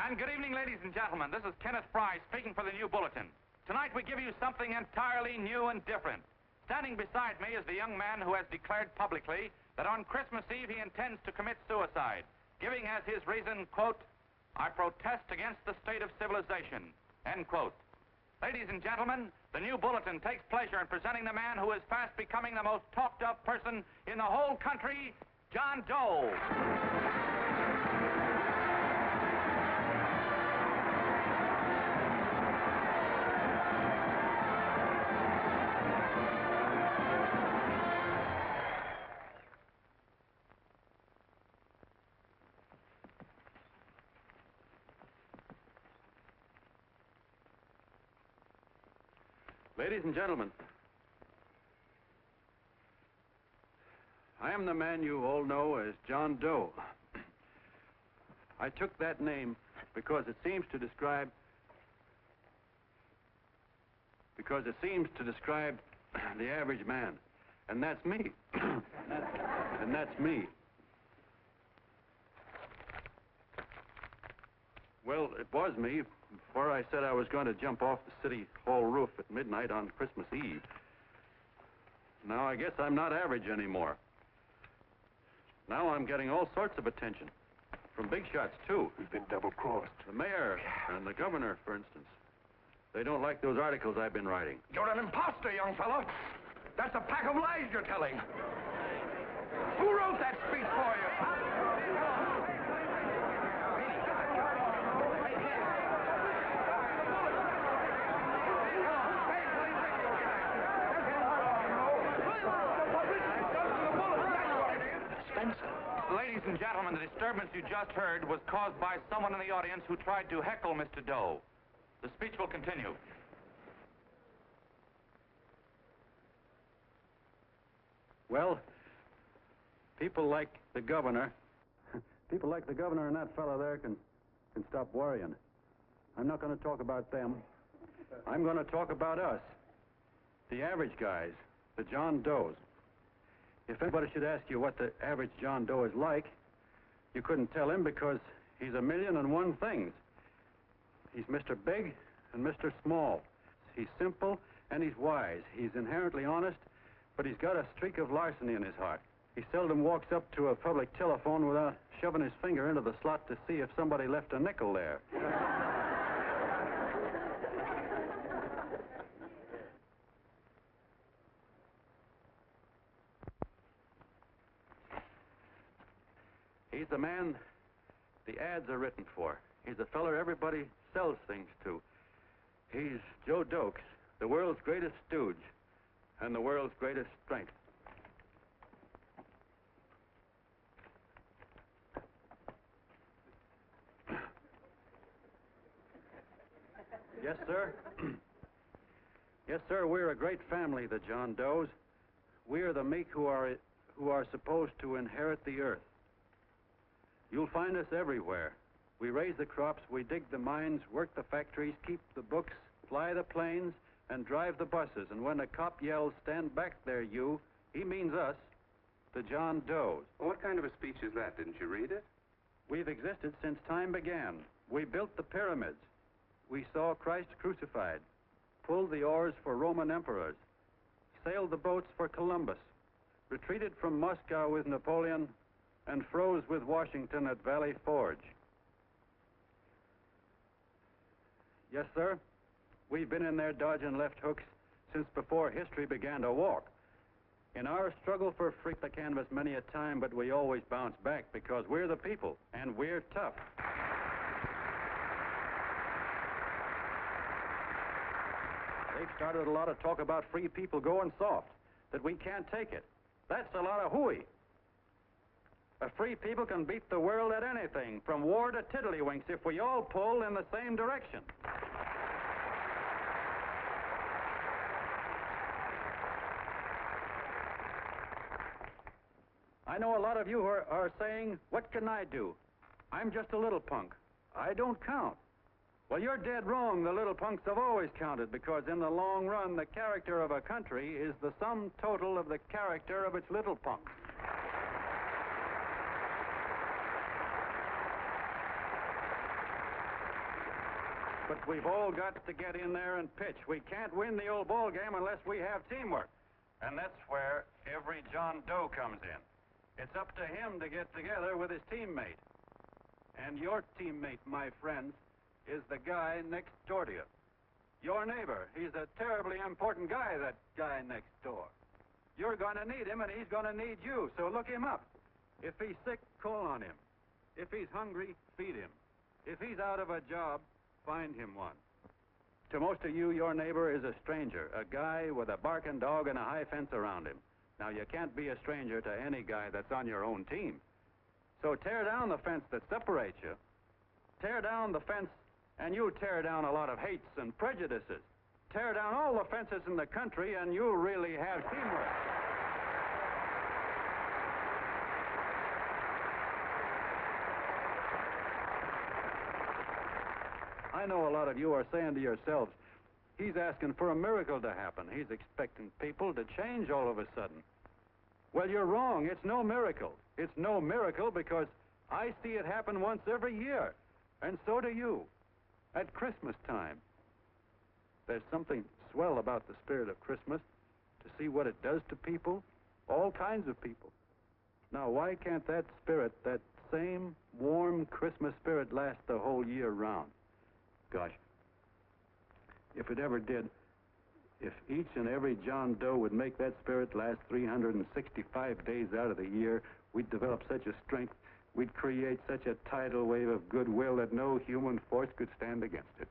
And good evening, ladies and gentlemen. This is Kenneth Fry speaking for the New Bulletin. Tonight we give you something entirely new and different. Standing beside me is the young man who has declared publicly that on Christmas Eve he intends to commit suicide, giving as his reason, quote, "I protest against the state of civilization," end quote. Ladies and gentlemen, the New Bulletin takes pleasure in presenting the man who is fast becoming the most talked-of person in the whole country, John Doe. Ladies and gentlemen, I am the man you all know as John Doe. I took that name because it seems to describe the average man. And that's me. and that's me. Well, it was me before I said I was going to jump off the city hall roof at midnight on Christmas Eve. Now I guess I'm not average anymore. Now I'm getting all sorts of attention. From big shots, too. We've been double-crossed. The mayor and the governor, for instance. They don't like those articles I've been writing. You're an imposter, young fellow. That's a pack of lies you're telling. Who wrote that speech for you? Ladies and gentlemen, the disturbance you just heard was caused by someone in the audience who tried to heckle Mr. Doe. The speech will continue. Well, people like the governor and that fellow there can stop worrying. I'm not going to talk about them. I'm going to talk about us, the average guys, the John Does. If anybody should ask you what the average John Doe is like, you couldn't tell him because he's a million and one things. He's Mr. Big and Mr. Small. He's simple and he's wise. He's inherently honest, but he's got a streak of larceny in his heart. He seldom walks up to a public telephone without shoving his finger into the slot to see if somebody left a nickel there. He's the man the ads are written for. He's the feller everybody sells things to. He's Joe Dokes, the world's greatest stooge and the world's greatest strength. Yes, sir. Yes, sir, we're a great family, the John Does. We are the meek who are supposed to inherit the earth. You'll find us everywhere. We raise the crops, we dig the mines, work the factories, keep the books, fly the planes, and drive the buses. And when a cop yells, "Stand back there, you," he means us, the John Does. Well, what kind of a speech is that? Didn't you read it? We've existed since time began. We built the pyramids. We saw Christ crucified, pulled the oars for Roman emperors, sailed the boats for Columbus, retreated from Moscow with Napoleon, and froze with Washington at Valley Forge. Yes, sir. We've been in there dodging left hooks since before history began to walk. In our struggle for freedom, the canvas many a time, but we always bounce back because we're the people, and we're tough. They've started a lot of talk about free people going soft, that we can't take it. That's a lot of hooey. A free people can beat the world at anything, from war to tiddlywinks, if we all pull in the same direction. I know a lot of you are saying, "What can I do? I'm just a little punk. I don't count." Well, you're dead wrong. The little punks have always counted, because in the long run, the character of a country is the sum total of the character of its little punks. But we've all got to get in there and pitch. We can't win the old ball game unless we have teamwork. And that's where every John Doe comes in. It's up to him to get together with his teammate. And your teammate, my friends, is the guy next door to you. Your neighbor. He's a terribly important guy, that guy next door. You're going to need him, and he's going to need you, so look him up. If he's sick, call on him. If he's hungry, feed him. If he's out of a job, find him one. To most of you, your neighbor is a stranger, a guy with a barking dog and a high fence around him. Now, you can't be a stranger to any guy that's on your own team. So tear down the fence that separates you. Tear down the fence, and you tear down a lot of hates and prejudices. Tear down all the fences in the country, and you really have teamwork. I know a lot of you are saying to yourselves, "He's asking for a miracle to happen. He's expecting people to change all of a sudden." Well, you're wrong. It's no miracle. It's no miracle because I see it happen once every year, and so do you, at Christmas time. There's something swell about the spirit of Christmas, to see what it does to people, all kinds of people. Now, why can't that spirit, that same warm Christmas spirit, last the whole year round? Gosh, if it ever did, if each and every John Doe would make that spirit last 365 days out of the year, we'd develop such a strength, we'd create such a tidal wave of goodwill that no human force could stand against it.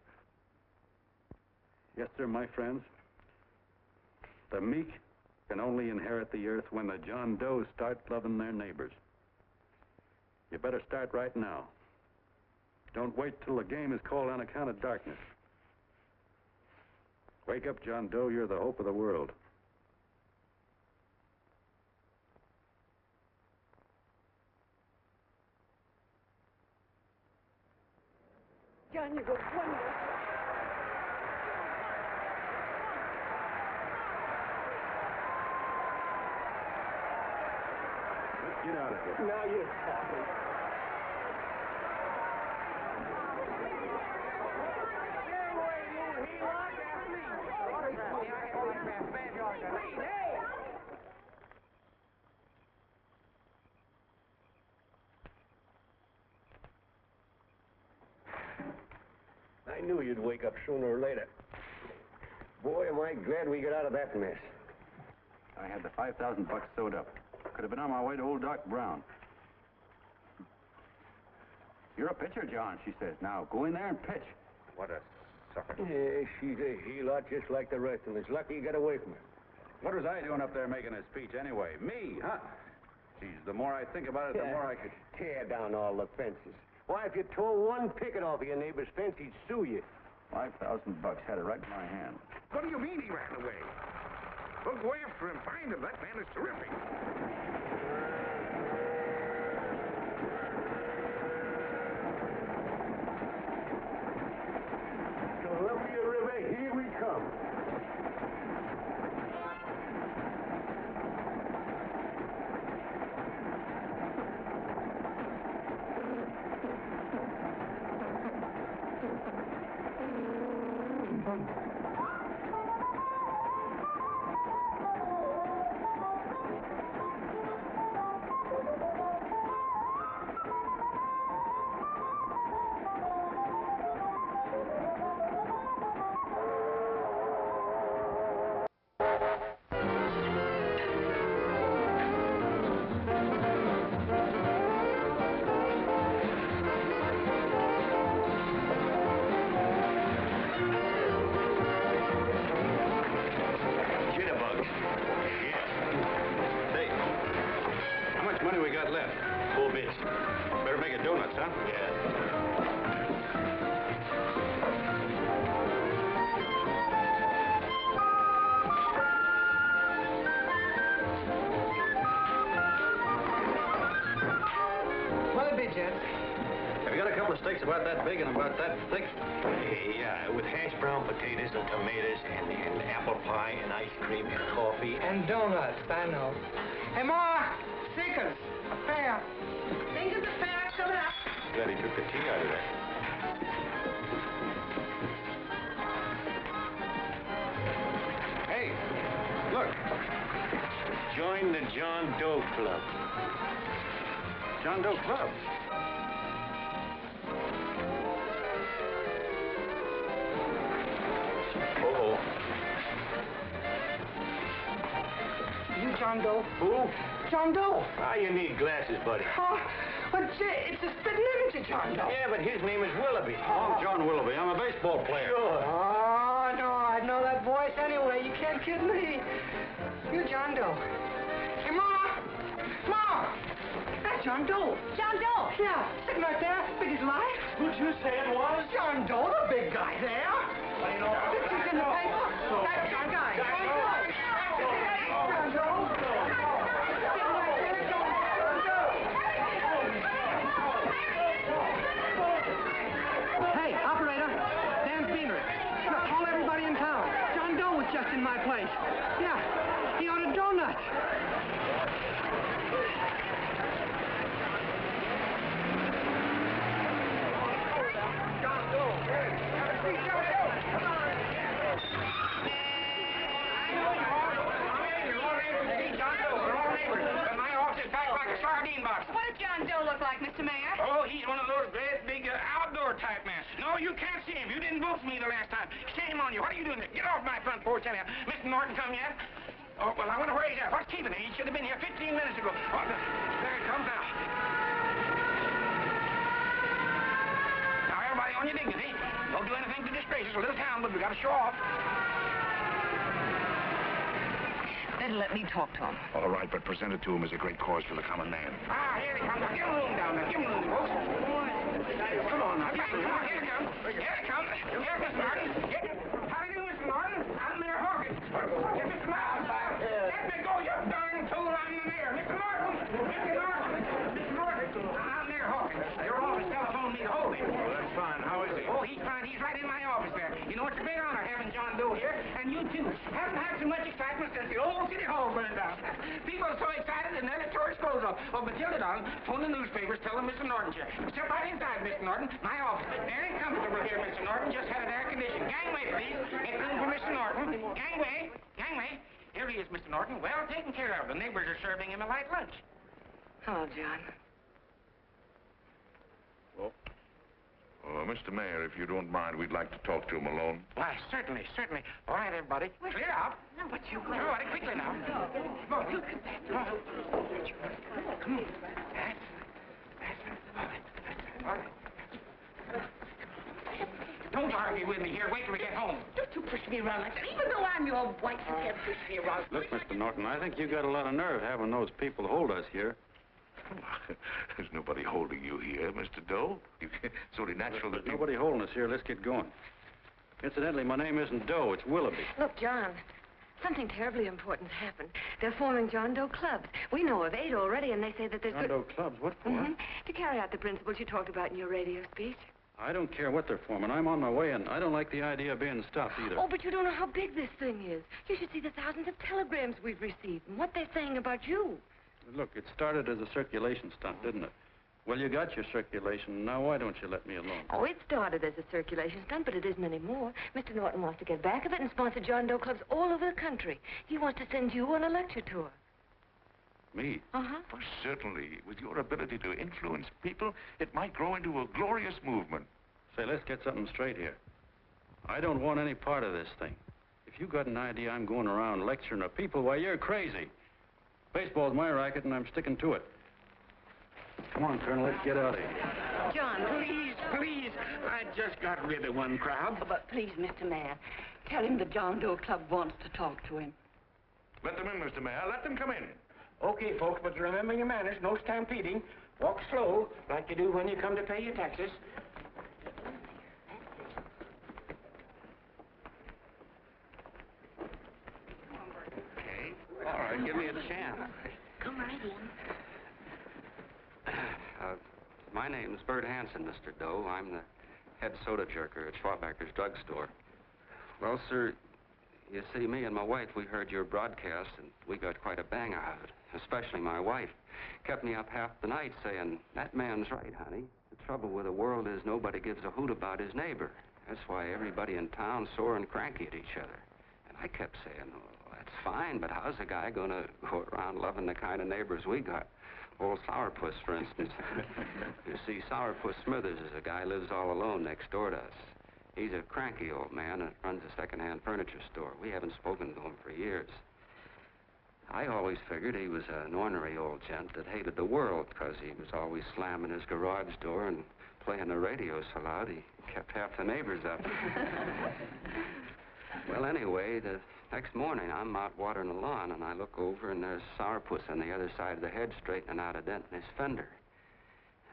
Yes, sir, my friends. The meek can only inherit the earth when the John Does start loving their neighbors. You better start right now. Don't wait till the game is called on account of darkness. Wake up, John Doe. You're the hope of the world. John, you go wonderful. Let's get out of here. Now you're talking. knew you'd wake up sooner or later. Boy, am I glad we got out of that mess. I had the 5,000 bucks sewed up. Could have been on my way to old Doc Brown. You're a pitcher, John, she says. Now, go in there and pitch. What a sucker. Yeah, she's a heel-lot just like the rest of us. Lucky you got away from her. What was I doing up there making a speech anyway? Me, huh? Geez, the more I think about it, the more I could... Tear down all the fences. Why, if you tore one picket off of your neighbor's fence, he'd sue you. 5,000 bucks, had it right in my hand. What do you mean he ran away? We'll go after him, find him. That man is terrific. Columbia River, here we come. About that big and about that thick. Yeah, with hash brown potatoes and tomatoes and apple pie and ice cream and coffee. And donuts, I know. Hey, Ma, Seekers, a fair. Seekers, a fair, coming up. Glad he took the tea out of there. Hey, look. Join the John Doe Club. John Doe Club? John Doe. Who? John Doe. Ah, you need glasses, buddy. Oh, but it's a spitting image of John Doe. Yeah, but his name is Willoughby. I'm John Willoughby. I'm a baseball player. Sure. Oh, no, I know that voice anyway. You can't kid me. You're John Doe. Hey, Ma! Ma! That's John Doe. John Doe? Yeah, sitting right there, big as life. Who'd you say it was? John Doe, the big guy there. Pictures in the paper. That's John Guy. John Doe. Hey, operator, Dan Beanery. Look, call everybody in town. John Doe was just in my place. Yeah, he ordered donuts. John Doe. Have a seat, John Doe. Come on. My office is packed like a sardine box. What does John Doe look like, Mr. Mayor? Oh, he's one of those great big outdoor type men. No, you can't see him. You didn't boost me the last time. Shame on you. What are you doing there? Get off my front porch anyhow. Mr. Norton come yet? Oh, well, I wonder where he's at. What's keeping him? He should have been here 15 minutes ago. Oh, there he comes now. Now, everybody on your dignity. Don't do anything to disgrace us. A little town, but we got to show off. Then let me talk to him. All right, but present it to him as a great cause for the common man. Ah, here he comes. Now, give him room down there. Give him room, folks. Come on now. Come on. Here he comes. Here he comes. Here's Mr. Martin. How do you do, Mr. Martin? I'm Mayor Hawkins. Get Mr. Martin back. Let me go, you darn tool. I'm the mayor. Mr. Martin. Mr. Martin. Mr. Martin. I'm Mayor Hawkins. Your office telephoned me to hold him. Well, that's fine. How is he? Oh, he's fine. He's right in my office there. You know, it's a big honor having John Doe here, and you too. Haven't had so much excitement since the old city hall burned down. People are so excited and their tourists goes up. Oh, but till it on, phone the newspapers, tell them Mr. Norton's here. Step right inside, Mr. Norton. My office. Very comfortable here, Mr. Norton. Just had it air conditioned. Gangway, please. Make room for Mr. Norton. Gangway. Gangway. Here he is, Mr. Norton. Well taken care of. The neighbors are serving him a light lunch. Hello, John. Mr. Mayor, if you don't mind, we'd like to talk to him alone. Why, certainly, certainly. All right, everybody. Clear out. No, but you... Everybody, quickly now. Come on, look at that. Come on. Come on. That's right. All right. Don't argue with me here. Wait till we get home. Don't you push me around like that. Even though I'm your wife, you can't push me around. Look, Mr. Norton, I think you got a lot of nerve having those people hold us here. There's nobody holding you here, Mr. Doe. It's only natural that nobody holding us here. Let's get going. Incidentally, my name isn't Doe. It's Willoughby. Look, John, something terribly important's happened. They're forming John Doe clubs. We know of 8 already, and they say that there's... John Doe clubs? What for? To carry out the principles you talked about in your radio speech. I don't care what they're forming. I'm on my way, and I don't like the idea of being stopped either. Oh, but you don't know how big this thing is. You should see the thousands of telegrams we've received and what they're saying about you. Look, it started as a circulation stunt, didn't it? Well, you got your circulation. Now, why don't you let me alone? Oh, it started as a circulation stunt, but it isn't anymore. Mr. Norton wants to get back of it and sponsor John Doe clubs all over the country. He wants to send you on a lecture tour. Me? Uh-huh. Oh, certainly. With your ability to influence people, it might grow into a glorious movement. Say, let's get something straight here. I don't want any part of this thing. If you got an idea I'm going around lecturing the people, why, you're crazy. Baseball's my racket, and I'm sticking to it. Come on, Colonel, let's get out of here. John, Please, please. I just got rid of one crowd. But please, Mr. Mayor, tell him the John Doe Club wants to talk to him. Let them in, Mr. Mayor. Let them come in. Okay, folks, but remember your manners. No stampeding. Walk slow, like you do when you come to pay your taxes. Okay. All right, give me a chance. come right in. My name's Bert Hanson, Mr. Doe. I'm the head soda jerker at Schwabacker's drugstore. Well, sir, you see, me and my wife, we heard your broadcast, and we got quite a bang out of it. Especially my wife. Kept me up half the night saying, that man's right, honey. The trouble with the world is nobody gives a hoot about his neighbor. That's why everybody in town's sore and cranky at each other. And I kept saying, well, that's fine, but how's a guy going to go around loving the kind of neighbors we got? Old Sourpuss, for instance. You see, Sourpuss Smithers is a guy lives all alone next door to us. He's a cranky old man and runs a second-hand furniture store. We haven't spoken to him for years. I always figured he was an ornery old gent that hated the world because he was always slamming his garage door and playing the radio so loud he kept half the neighbors up. Well, anyway, the next morning I'm out watering the lawn and I look over and there's Sourpuss on the other side of the hedge straightening out a dent in his fender.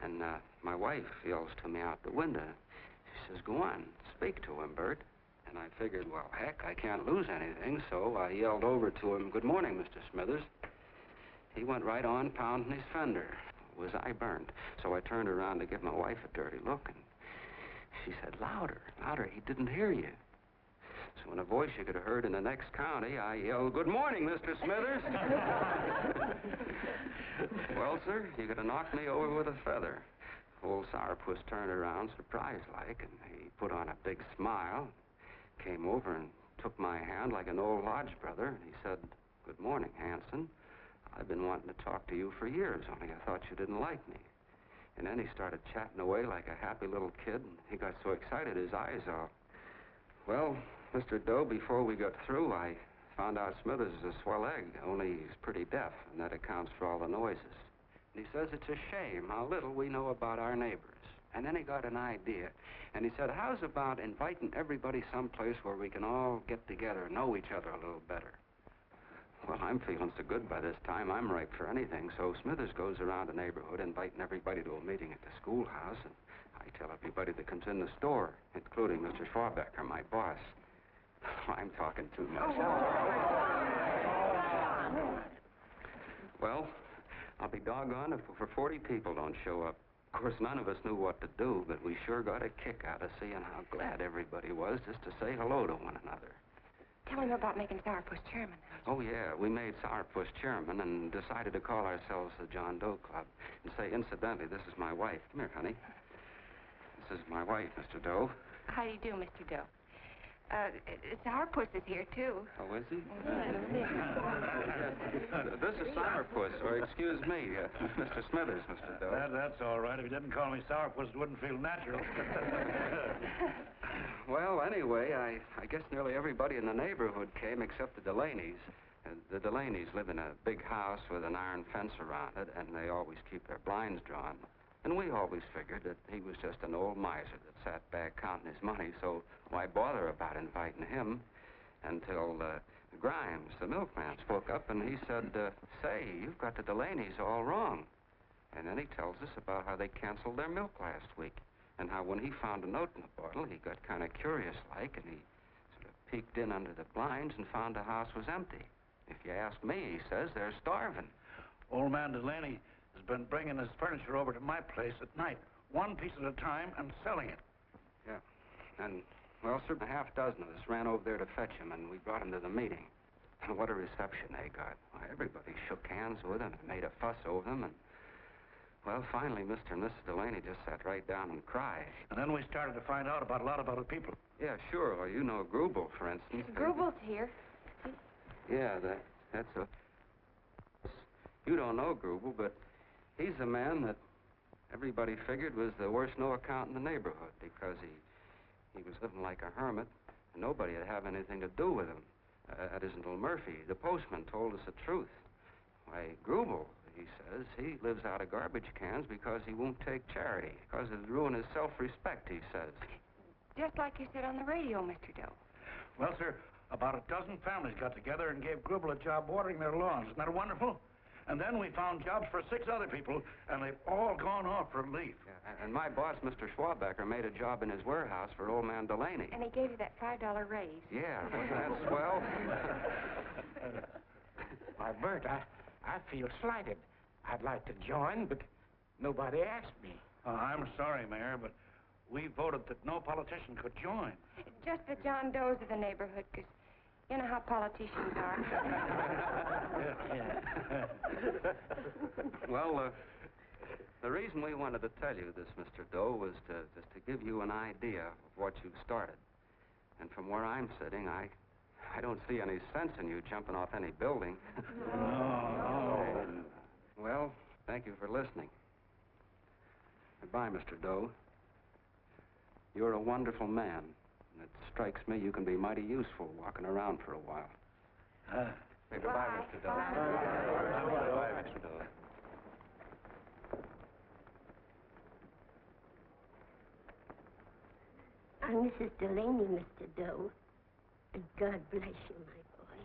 And my wife yells to me out the window. She says, go on, speak to him, Bert. And I figured, well, heck, I can't lose anything, so I yelled over to him, good morning, Mr. Smithers. He went right on pounding his fender. Was I burned? So I turned around to give my wife a dirty look, and she said, louder, louder, he didn't hear you. So in a voice you could have heard in the next county, I yelled, good morning, Mr. Smithers. Well, sir, you could have knocked me over with a feather. Old Sourpuss turned around surprised-like, and he put on a big smile, came over and took my hand like an old lodge brother, and he said, good morning, Hanson. I've been wanting to talk to you for years, only I thought you didn't like me. And then he started chatting away like a happy little kid, and he got so excited his eyes all... Well, Mr. Doe, before we got through, I found out Smithers is a swell egg, only he's pretty deaf, and that accounts for all the noises. And he says it's a shame how little we know about our neighbors. And then he got an idea, and he said, how's about inviting everybody someplace where we can all get together and know each other a little better? Well, I'm feeling so good by this time, I'm ripe for anything, so Smithers goes around the neighborhood inviting everybody to a meeting at the schoolhouse, and I tell everybody that comes in the store, including Mr. Schwabacker, my boss. I'm talking too much. Well, I'll be doggone if for 40 people don't show up. Of course, none of us knew what to do, but we sure got a kick out of seeing how glad everybody was just to say hello to one another. Tell him about making Sourpuss chairman. Oh, yeah, we made Sourpuss chairman and decided to call ourselves the John Doe Club. And say, incidentally, this is my wife. Come here, honey. This is my wife, Mr. Doe. How do you do, Mr. Doe? Sourpuss is here, too. Oh, is he? This is Sourpuss, or excuse me, Mr. Smithers, Mr. Doe. That's all right. If you didn't call me Sourpuss, it wouldn't feel natural. Well, anyway, I guess nearly everybody in the neighborhood came except the Delaney's. The Delaney's live in a big house with an iron fence around it, and they always keep their blinds drawn. And we always figured that he was just an old miser that sat back counting his money, so why bother about inviting him? Until Grimes, the milkman, spoke up, and he said, say, you've got the Delaney's all wrong. And then he tells us about how they canceled their milk last week, and how when he found a note in the bottle, he got kind of curious-like, and he sort of peeked in under the blinds and found the house was empty. If you ask me, he says, they're starving. Old man Delaney has been bringing his furniture over to my place at night, one piece at a time, and selling it. Yeah. And, well, sir, a half dozen of us ran over there to fetch him, and we brought him to the meeting. And what a reception they got. Why, everybody shook hands with him and made a fuss over them, and, well, finally, Mr. and Mrs. Delaney just sat right down and cried. And then we started to find out about a lot of other people. Yeah, sure. Well, you know Grubel, for instance. Grubel's here. Yeah, that's a... You don't know Grubel, but he's a man that everybody figured was the worst no-account in the neighborhood because he was living like a hermit, and nobody would have anything to do with him. That isn't Little Murphy. The postman told us the truth. Why, Grubel, he says, he lives out of garbage cans because he won't take charity, because it'd ruin his self-respect, he says. Just like you said on the radio, Mr. Doe. Well, sir, about a dozen families got together and gave Grubel a job watering their lawns. Isn't that wonderful? And then we found jobs for 6 other people, and they've all gone off for leave. Yeah, and my boss, Mr. Schwabecker, made a job in his warehouse for old man Delaney. And he gave you that $5 raise. Yeah, wasn't that swell? Why, Bert, I feel slighted. I'd like to join, but nobody asked me. I'm sorry, Mayor, but we voted that no politician could join. Just the John Does of the neighborhood, because you know how politicians are. Well, the reason we wanted to tell you this, Mr. Doe, was just to give you an idea of what you've started. And from where I'm sitting, I don't see any sense in you jumping off any building. No. Well, thank you for listening. Goodbye, Mr. Doe. You're a wonderful man. And it strikes me you can be mighty useful walking around for a while. Say goodbye, Mr. Doe. Goodbye, Mr. Doe. I'm Mrs. Delaney, Mr. Doe. And God bless you, my boy.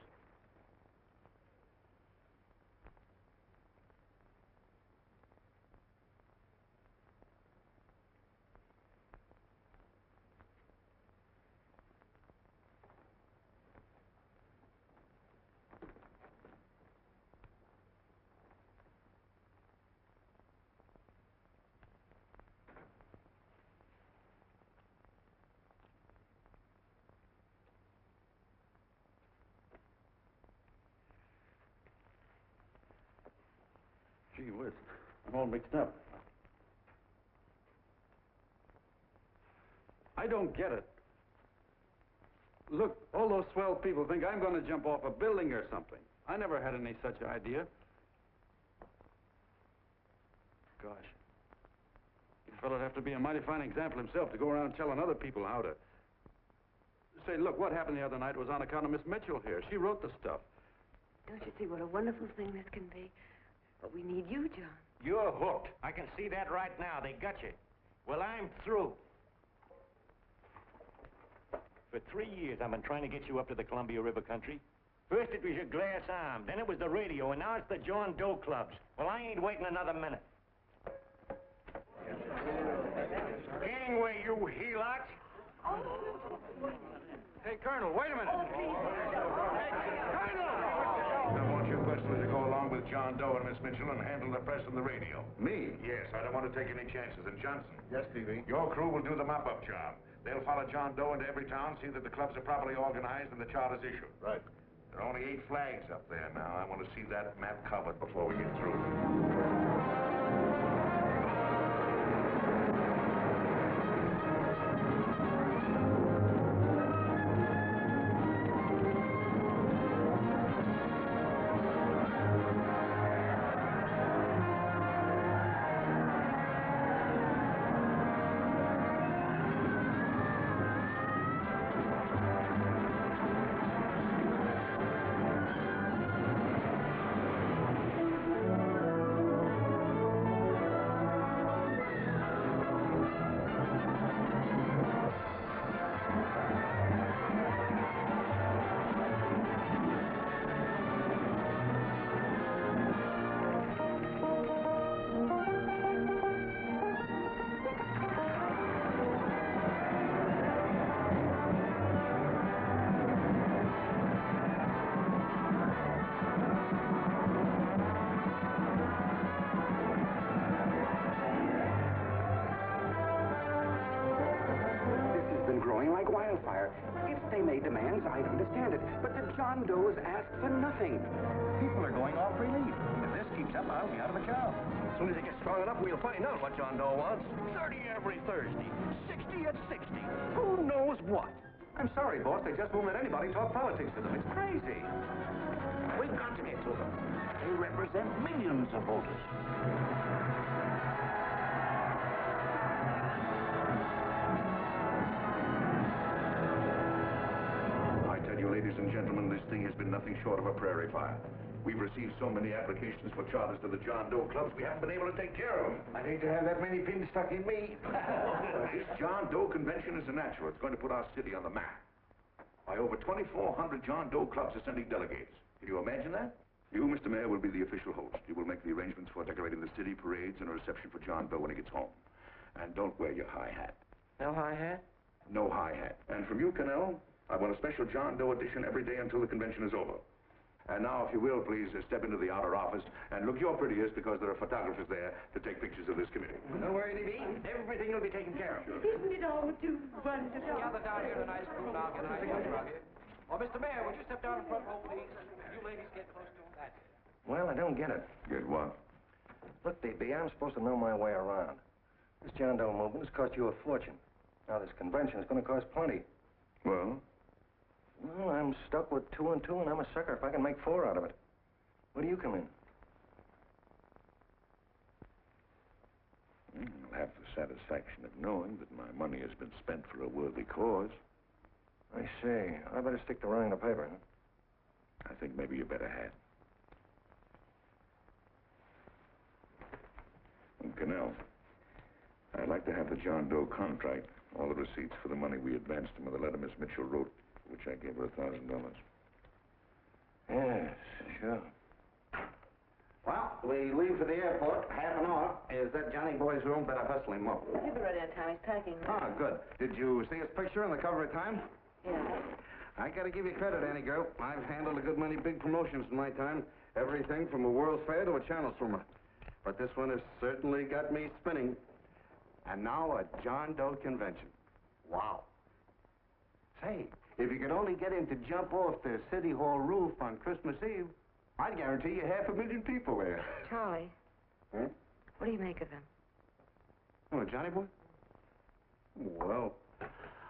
Gee whiz, I'm all mixed up. I don't get it. Look, all those swell people think I'm going to jump off a building or something. I never had any such idea. Gosh. The fellow'd have to be a mighty fine example himself to go around telling other people how to... Say, look, what happened the other night was on account of Miss Mitchell here. She wrote the stuff. Don't you see what a wonderful thing this can be? But we need you, John. You're hooked. I can see that right now. They got you. Well, I'm through. For 3 years, I've been trying to get you up to the Columbia River country. First it was your glass arm, then it was the radio, and now it's the John Doe clubs. Well, I ain't waiting another minute. Gangway, you helots! Hey, Colonel, wait a minute. I want you personally to go along with John Doe and Miss Mitchell and handle the press and the radio. Me? Yes, I don't want to take any chances. And Johnson? Yes, Stevie? Your crew will do the mop-up job. They'll follow John Doe into every town, see that the clubs are properly organized and the charters issued. Right. There are only 8 flags up there now. I want to see that map covered before we get through. fair. If they made demands, I'd understand it. But the John Does ask for nothing. People are going off relief. If this keeps up, I'll be out of a job. As soon as it gets strong enough, we'll find out what John Doe wants. 30 every Thursday. 60 at 60. Who knows what? I'm sorry, boss. They just won't let anybody talk politics to them. It's crazy. We've got to get to them. They represent millions of voters. I tell you, ladies and gentlemen, this thing has been nothing short of a prairie fire. We've received so many applications for charters to the John Doe clubs, we haven't been able to take care of them. I'd hate to have that many pins stuck in me. This John Doe convention is a natural. It's going to put our city on the map. Why, over 2,400 John Doe clubs are sending delegates. Can you imagine that? You, Mr. Mayor, will be the official host. You will make the arrangements for decorating the city, parades, and a reception for John Doe when he gets home. And don't wear your high hat. No high hat? No high hat. And from you, Cannell, I want a special John Doe edition every day until the convention is over. And now, if you will, please step into the outer office and look your prettiest because there are photographers there to take pictures of this committee. Don't worry, Libby. Everything will be taken care of. Isn't it all too wonderful? Gather down here in a nice group now. Get a cigarette from you. Oh, Mr. Mayor, would you step down in front row, please? You ladies get close to him. That's it. Well, I don't get it. Get what? Look, DB, I'm supposed to know my way around. This John Doe movement has cost you a fortune. Now, this convention is going to cost plenty. Well? Well, I'm stuck with 2 and 2, and I'm a sucker if I can make 4 out of it. Where do you come in? I'll have the satisfaction of knowing that my money has been spent for a worthy cause. I see. I better stick to running the paper, huh? I think maybe you better have. And Cannell, I'd like to have the John Doe contract, all the receipts for the money we advanced him, and the letter Miss Mitchell wrote, which I gave her $1,000. Yes, sure. Well, we leave for the airport. Half an hour. Is that Johnny boy's room? Better hustle him up. He'll be ready on time. He's packing. Ah, good. Did you see his picture on the cover of Time? Yeah. I gotta give you credit, Annie girl. I've handled a good many big promotions in my time. Everything from a World's Fair to a channel swimmer. But this one has certainly got me spinning. And now a John Doe convention. Wow. Say, if you could only get him to jump off the City Hall roof on Christmas Eve, I'd guarantee you 500,000 people there. Charlie, Huh? what do you make of him? Oh, Johnny boy? Well,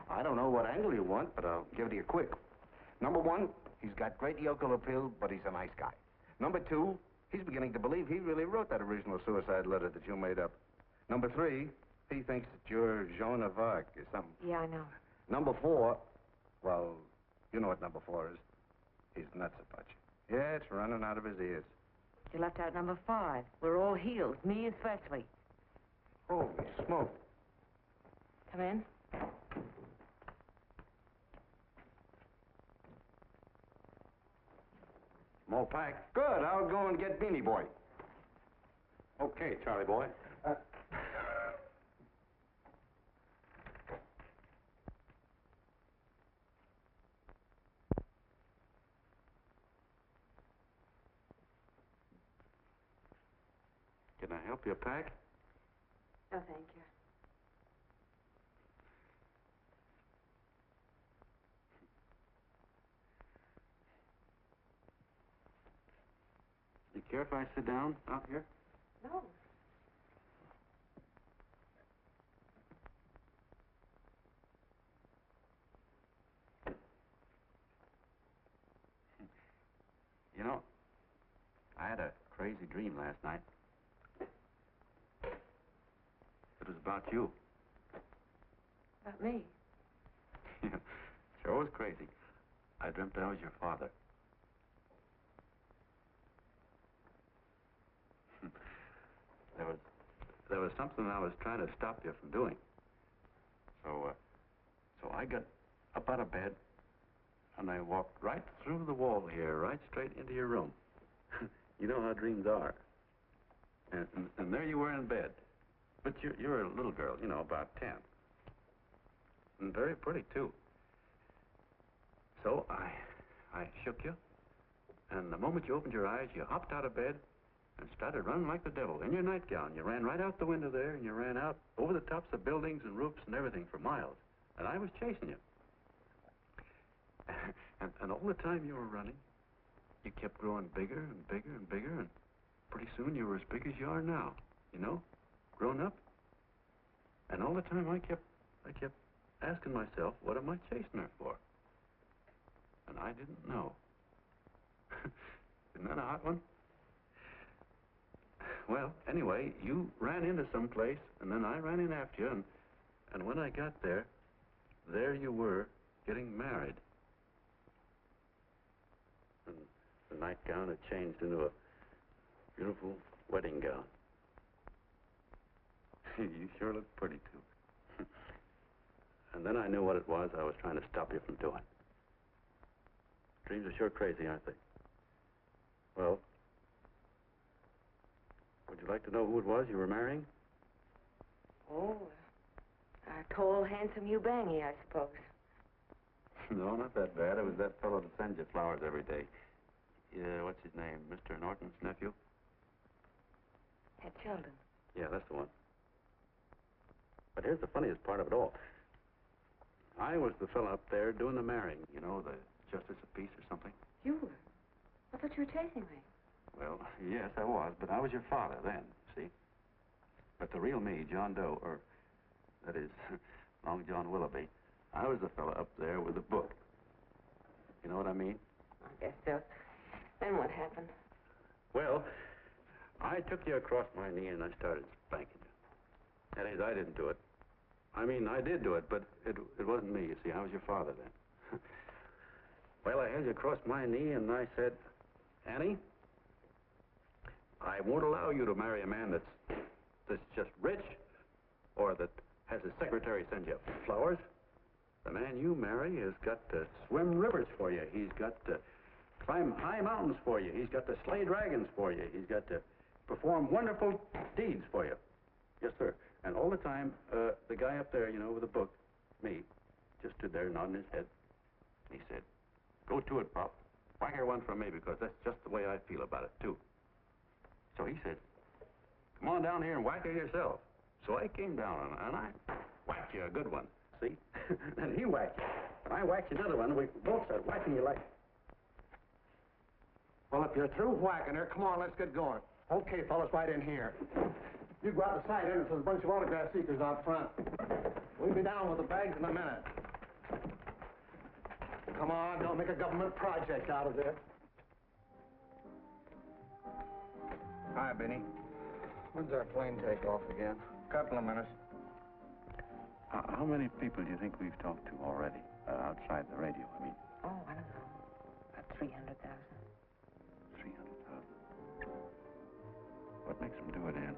I don't know what angle you want, but I'll give it to you quick. Number 1, he's got great yokel appeal, but he's a nice guy. Number 2, he's beginning to believe he really wrote that original suicide letter that you made up. Number 3, he thinks that you're Joan of Arc or something. Yeah, I know. Number 4, well, you know what number 4 is. He's nuts about you. Yeah, it's running out of his ears. You left out number 5. We're all healed, me especially. Holy smoke. Come in. More pack. Good. I'll go and get Beanie Boy. Okay, Charlie boy. Can I help you pack? No, thank you. You care if I sit down out here? No. You know, I had a crazy dream last night. It was about you. About me? Sure was crazy. I dreamt I was your father. There was something I was trying to stop you from doing. So I got up out of bed, and I walked right through the wall here, right straight into your room. You know how dreams are. And there you were in bed. But you're a little girl, you know, about 10. And very pretty, too. So I shook you, and the moment you opened your eyes, you hopped out of bed and started running like the devil in your nightgown. You ran right out the window there, and you ran out over the tops of buildings and roofs and everything for miles. And I was chasing you. And all the time you were running, you kept growing bigger and bigger and bigger, and pretty soon you were as big as you are now, you know, grown up. And all the time I kept asking myself, what am I chasing her for? And I didn't know. Isn't that a hot one? Well, anyway, you ran into some place, and then I ran in after you, and when I got there you were getting married. And the nightgown had changed into a beautiful wedding gown. You sure look pretty, too. And then I knew what it was I was trying to stop you from doing. Dreams are sure crazy, aren't they? Well, would you like to know who it was you were marrying? Oh, a tall, handsome Eubangi, I suppose. No, not that bad. It was that fellow that sends you flowers every day. Yeah, what's his name? Mr. Norton's nephew? At Sheldon. Yeah, that's the one. But here's the funniest part of it all. I was the fellow up there doing the marrying, you know, the justice of peace or something. You were? I thought you were chasing me. Well, yes, I was, but I was your father then, see? But the real me, John Doe, or that is, Long John Willoughby, I was the fellow up there with the book. You know what I mean? I guess so. Then what happened? Well, I took you across my knee and I started spanking you. That is, I didn't do it. I mean, I did do it, but it wasn't me, you see. I was your father then. Well, I held you across my knee and I said, Annie, I won't allow you to marry a man that's just rich or that has his secretary send you flowers. The man you marry has got to swim rivers for you. He's got to climb high mountains for you. He's got to slay dragons for you. He's got to perform wonderful deeds for you. Yes, sir. And all the time, the guy up there, you know, with the book, me, just stood there nodding his head. He said, go to it, Pop. Whack her one from me, because that's just the way I feel about it, too. So he said, come on down here and whack her yourself. So I came down, and I whacked you a good one, see? And he whacked you. And I whacked you another one, and we both started whacking you like... Well, if you're through whacking her, come on, let's get going. Okay, fellas, right in here. You go out the side entrance, there's a bunch of autograph seekers out front. We'll be down with the bags in a minute. Come on, don't make a government project out of this. Hi, Benny. When's our plane take off again? Couple of minutes. How many people do you think we've talked to already? Outside the radio, I mean. Oh, I don't know. About 300,000. 300,000. What makes them do it, Ann?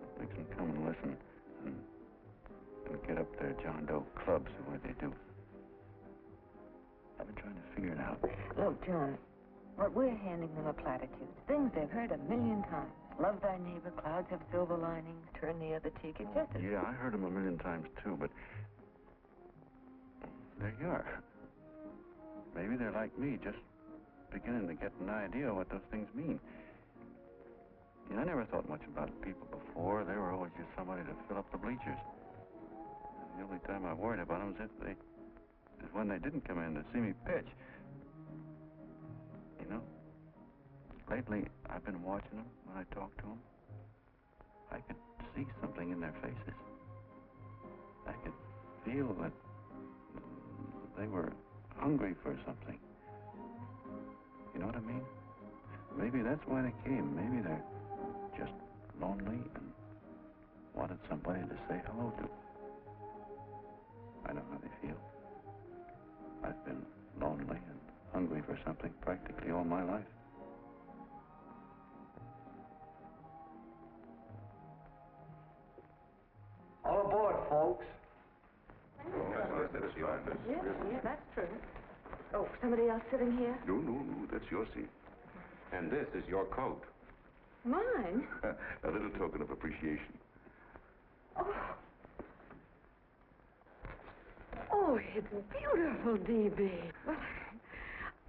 What makes them come and listen and get up their John Doe clubs the way they do? I've been trying to figure it out. Look, John, what we're handing them are platitudes. Things they've heard a million times. Love thy neighbor, clouds have silver linings, turn the other cheek. It's just as... Yeah, I heard them a million times, too, but... there you are. Maybe they're like me, just beginning to get an idea of what those things mean. You know, I never thought much about people before. They were always just somebody to fill up the bleachers. And the only time I worried about them is when they didn't come in to see me pitch. You know, lately I've been watching them when I talk to them. I could see something in their faces. I could feel that they were hungry for something. You know what I mean? Maybe that's why they came. Maybe they're just lonely and wanted somebody to say hello to. I know how they feel. I've been lonely and hungry for something practically all my life. All aboard, folks. Yeah, that's true. Oh, somebody else sitting here? No, that's your seat. And this is your coat. Mine? A little token of appreciation. Oh, it's beautiful, D.B. Well,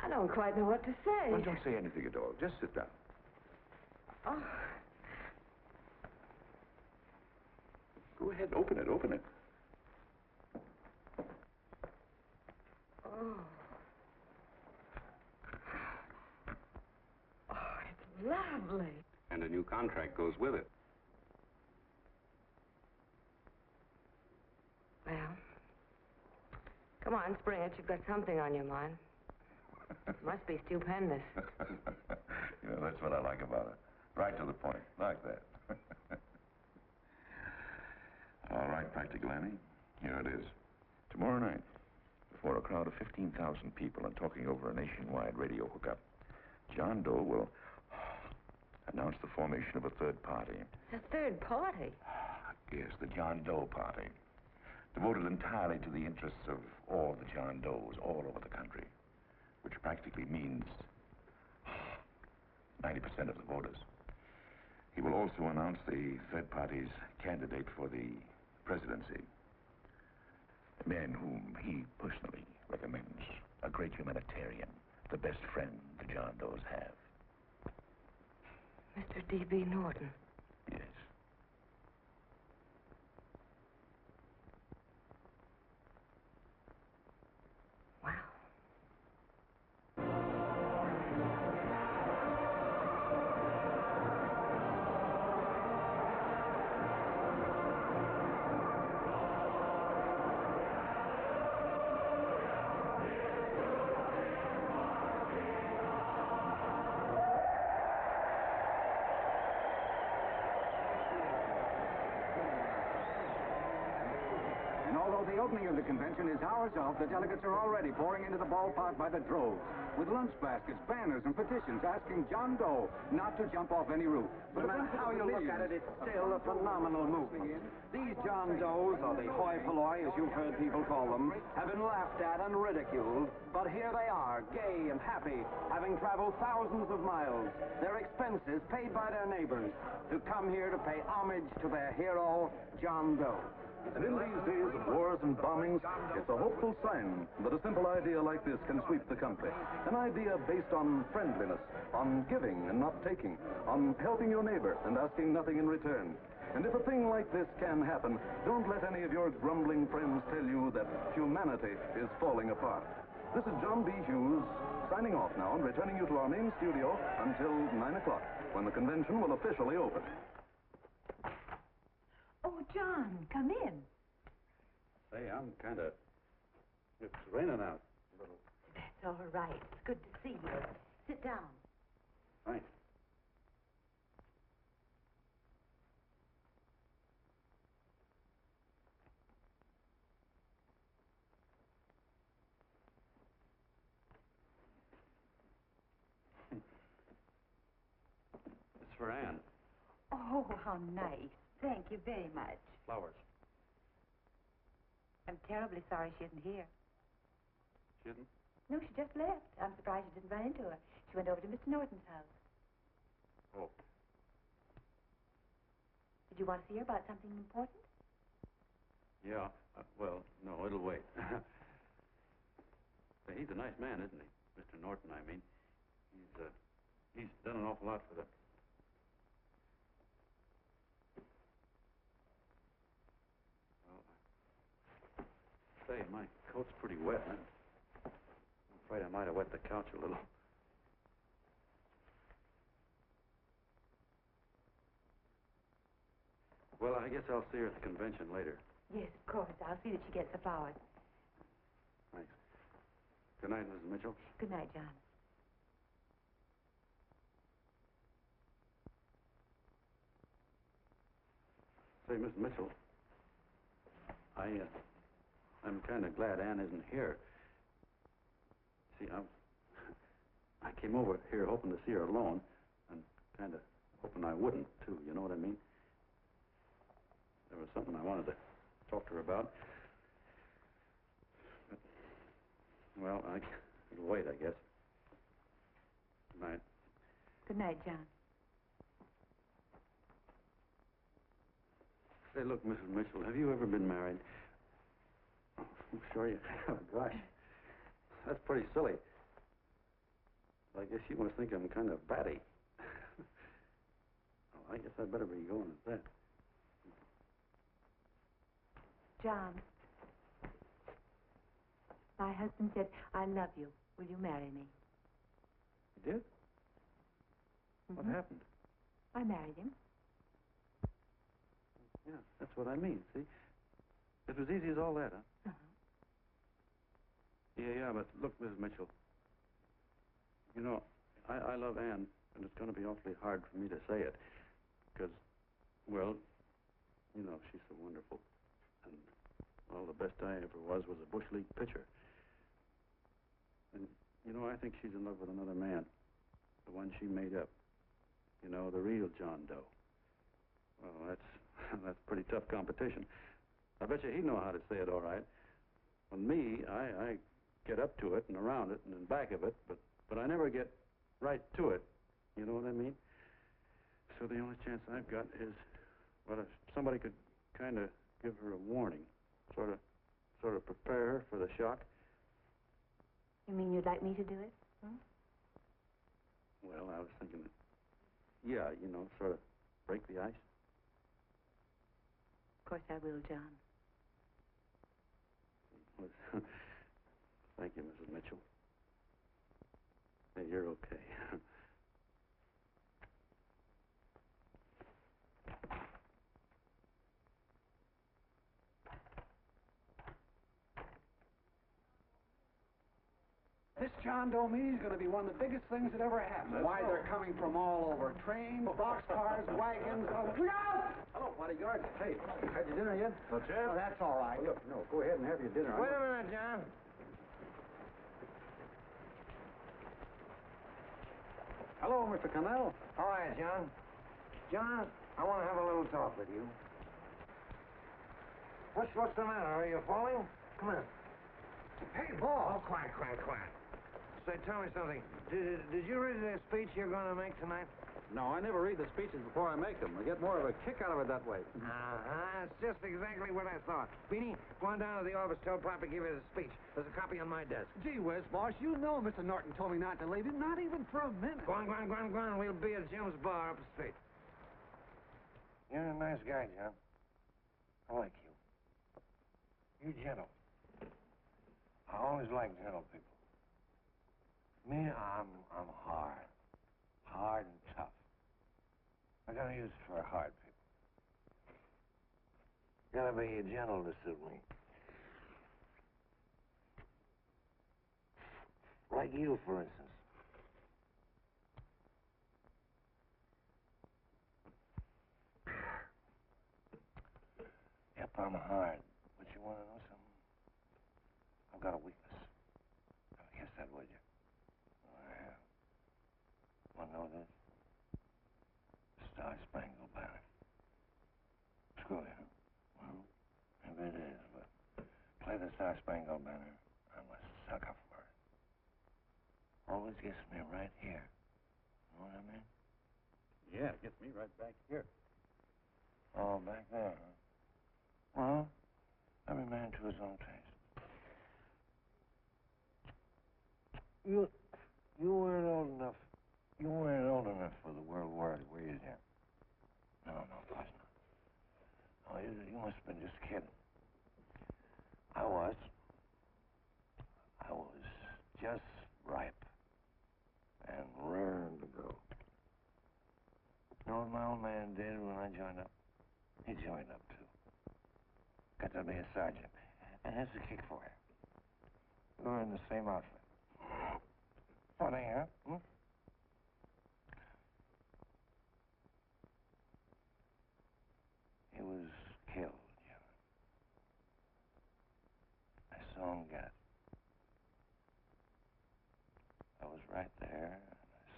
I don't quite know what to say. Well, don't say anything at all. Just sit down. Oh. Go ahead, open it. Oh. Lovely. And a new contract goes with it. Well, come on, spring it. You've got something on your mind. Must be stupendous. You know, that's what I like about it. Right to the point. Like that. All right, Practical Annie. Here it is. Tomorrow night, before a crowd of 15,000 people and talking over a nationwide radio hookup, John Doe will announce the formation of a third party. A third party? Yes, the John Doe Party. Devoted entirely to the interests of all the John Does all over the country, which practically means 90% of the voters. He will also announce the third party's candidate for the presidency. A man whom he personally recommends. A great humanitarian. The best friend the John Does have. Mr. D.B. Norton. Yes. Wow. And although the opening of the convention is hours off, the delegates are already pouring into the ballpark by the droves, with lunch baskets, banners, and petitions asking John Doe not to jump off any roof. No matter how you look at it, it's still a phenomenal movement. These John Does, or the hoi polloi, as you've heard people call them, have been laughed at and ridiculed, but here they are, gay and happy, having traveled thousands of miles, their expenses paid by their neighbors, to come here to pay homage to their hero, John Doe. And in these days of wars and bombings, it's a hopeful sign that a simple idea like this can sweep the country. An idea based on friendliness, on giving and not taking, on helping your neighbor and asking nothing in return. And if a thing like this can happen, don't let any of your grumbling friends tell you that humanity is falling apart. This is John B. Hughes, signing off now and returning you to our main studio until 9 o'clock, when the convention will officially open. Oh, John, come in. Say, I'm kind of... It's raining out a little. That's all right. It's good to see you. Sit down. Thanks. It's for Anne. Oh, how nice. Thank you very much. Flowers. I'm terribly sorry she isn't here. She isn't? No, she just left. I'm surprised you didn't run into her. She went over to Mr. Norton's house. Oh. Did you want to see her about something important? Yeah. Well, no, it'll wait. Say, he's a nice man, isn't he? Mr. Norton, I mean. He's done an awful lot for the... Say, my coat's pretty wet. I'm afraid I might have wet the couch a little. Well, I guess I'll see her at the convention later. Yes, of course. I'll see that she gets the flowers. Thanks. Good night, Mrs. Mitchell. Good night, John. Say, Miss Mitchell, I'm kind of glad Anne isn't here. See, I came over here hoping to see her alone, and kind of hoping I wouldn't, too, you know what I mean? There was something I wanted to talk to her about. But, well, it'll wait, I guess. Good night. Good night, John. Say, look, Mrs. Mitchell, have you ever been married? Oh, I'm sure you have. Gosh, that's pretty silly. I guess you must think I'm kind of batty. Well, I guess I'd better be going at that. John, my husband said, I love you. Will you marry me? You did? What happened? I married him. Yeah, that's what I mean, see? It was easy as all that, huh? Yeah, but look, Mrs. Mitchell. You know, I love Ann, and it's going to be awfully hard for me to say it. Because, well, you know, she's so wonderful. And, well, the best I ever was a Bush League pitcher. And, you know, I think she's in love with another man. The one she made up. You know, the real John Doe. Well, that's pretty tough competition. I bet you he'd know how to say it all right. With me, I get up to it and around it and in back of it, but I never get right to it. You know what I mean? So the only chance I've got is, well, if somebody could kind of give her a warning, sort of prepare her for the shock. You mean you'd like me to do it? Hmm? Well, I was thinking that, yeah, you know, sort of break the ice. Of course I will, John. Well, thank you, Mrs. Mitchell. Hey, you're okay. This John Doe meeting is going to be one of the biggest things that ever happened. Why, they're coming from all over. Trains, boxcars, wagons. Look out! Hello, bodyguard. Hey, had your dinner yet? No, Chef? Oh, that's all right. Look, no, go ahead and have your dinner. Wait a minute, John. Hello, Mr. Connell. All right, John. John, I want to have a little talk with you. What's the matter? Are you falling? Come on. Hey, Ball. Oh, quiet. Say, tell me something. Did you read the speech you're going to make tonight? No, I never read the speeches before I make them. I get more of a kick out of it that way. That's just exactly what I thought. Beanie, go on down to the office, tell Papa to give you the speech. There's a copy on my desk. Gee whiz, boss, you know Mr. Norton told me not to leave him, not even for a minute. Go on. We'll be at Jim's bar up the street. You're a nice guy, John. I like you. You're gentle. I always like gentle people. Me, I'm hard. Hard and tough. I gotta use it for hard people. Gotta be gentle to suit me. Like you, for instance. Yep, I'm hard. But you wanna know something? I've got a weakness. I guess that, would you? I have. Want to know this? Star-Spangled Banner. Screw you. Well, maybe it is, but play the Star-Spangled Banner. I'm a sucker for it. Always gets me right here. Know what I mean? Yeah, it gets me right back here. Oh, back there, huh? Well, every man to his own taste. You weren't old enough. You weren't old enough for the World War, were you, Jim? No, of course not. Oh, you must have been just kidding. I was just ripe and raring to go. You know what my old man did when I joined up? He joined up, too. Got to be a sergeant. And here's the kick for you. We were in the same outfit. Funny, huh? Hmm? He was killed, John. I saw him get it. I was right there, and I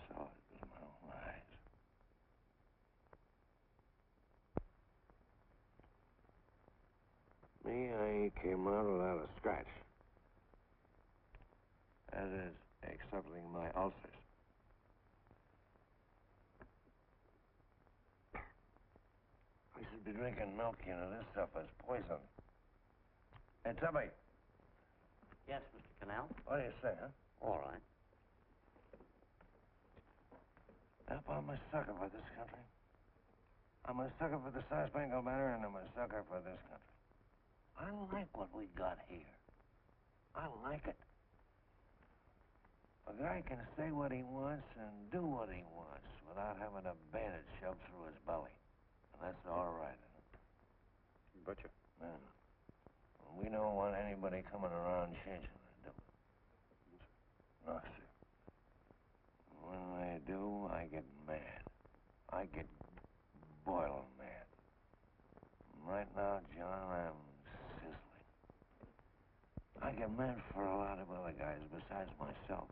saw it with my own eyes. Me, I came out without a scratch. That is, excepting my ulcers. I should be drinking milk, you know. This stuff is poison. Hey, Tubby. Yes, Mr. Canal? What do you say, huh? All right. Yep, I'm a sucker for this country. I'm a sucker for the Star-Spangled Banner, and I'm a sucker for this country. I like what we got here. I like it. A guy can say what he wants and do what he wants without having a bayonet shoved through his belly. And that's all right. You betcha. Man, we don't want anybody coming around changing it, do we? No, sir. When they do, I get mad. I get boiling mad. Right now, John, I'm sizzling. I get mad for a lot of other guys besides myself.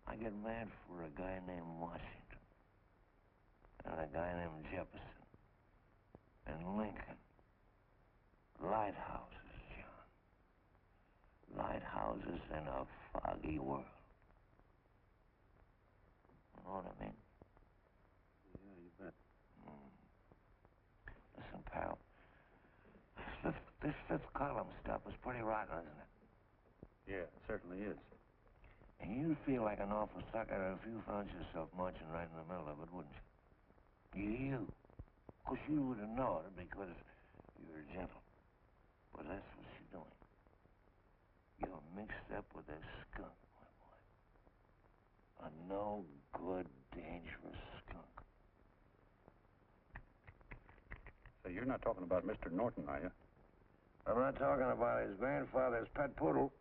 I get mad for a guy named Washington, and a guy named Jefferson, and Lincoln. Lighthouses, John. Lighthouses in a foggy world. You know what I mean? Yeah, you bet. Listen, pal. This fifth column stuff is pretty rotten, isn't it? Yeah, it certainly is. And you'd feel like an awful sucker if you found yourself marching right in the middle of it, wouldn't you? You. Of course, you wouldn't know it because you're gentle. But that's what you're doing. You're mixed up with a skunk, my boy. A no-good, dangerous skunk. So you're not talking about Mr. Norton, are you? I'm not talking about his grandfather's pet poodle.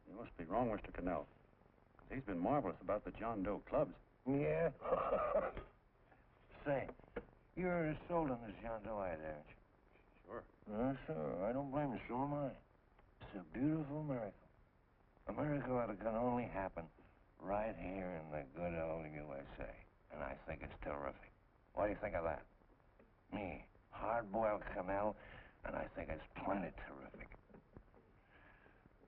You must be wrong, Mr. Cannell. 'Cause he's been marvelous about the John Doe clubs. Yeah? Say, you're as sold on this John Doe ad, aren't you? Sure. Sure. I don't blame you. So am I. It's a beautiful miracle. A miracle that can only happen right here in the good old USA. And I think it's terrific. What do you think of that? Me, hard-boiled Cannell, and I think it's plenty terrific.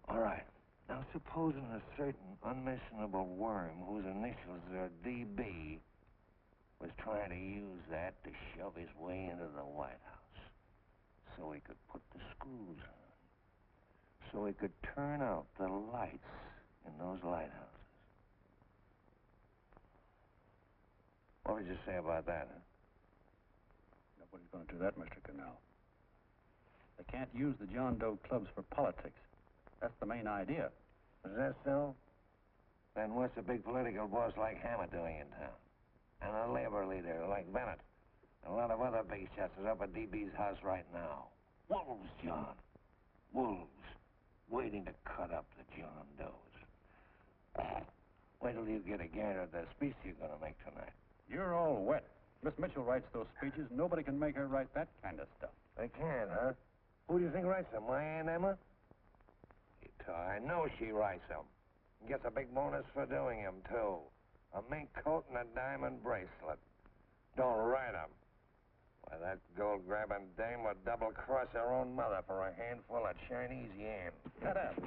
All right. Now, supposing a certain unmentionable worm whose initials are DB was trying to use that to shove his way into the White House so he could put the screws on, so he could turn out the lights in those lighthouses. What would you say about that, huh? Nobody's going to do that, Mr. Cannell. They can't use the John Doe clubs for politics. That's the main idea. Is that so? Then what's a big political boss like Hammett doing in town? And a labor leader like Bennett? And a lot of other big shots are up at DB's house right now. Wolves, John. Wolves. Waiting to cut up the John Does. Wait till you get a gander at the speech you're going to make tonight. You're all wet. Miss Mitchell writes those speeches. Nobody can make her write that kind of stuff. They can't, huh? Who do you think writes them? My Aunt Emma? I know she writes them. And gets a big bonus for doing them, too. A mink coat and a diamond bracelet. Don't write them. Why, that gold-grabbing dame would double-cross her own mother for a handful of Chinese yams. Shut up.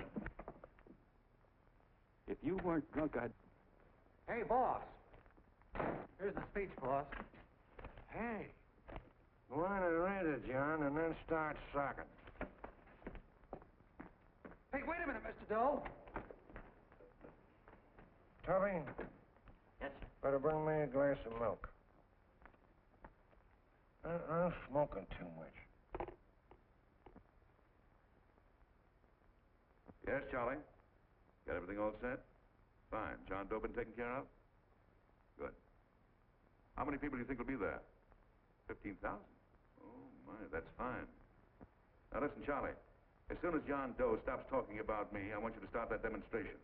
If you weren't drunk, I'd... Hey, boss. Here's the speech, boss. Hey. Go on and read it, John, and then start sucking. Hey, wait a minute, Mr. Doe. Tubby? Yes, sir. Better bring me a glass of milk. I'm smoking too much. Yes, Charlie? Got everything all set? Fine. John Doe been taken care of? Good. How many people do you think will be there? 15,000? Oh, my, that's fine. Now, listen, Charlie. As soon as John Doe stops talking about me, I want you to start that demonstration.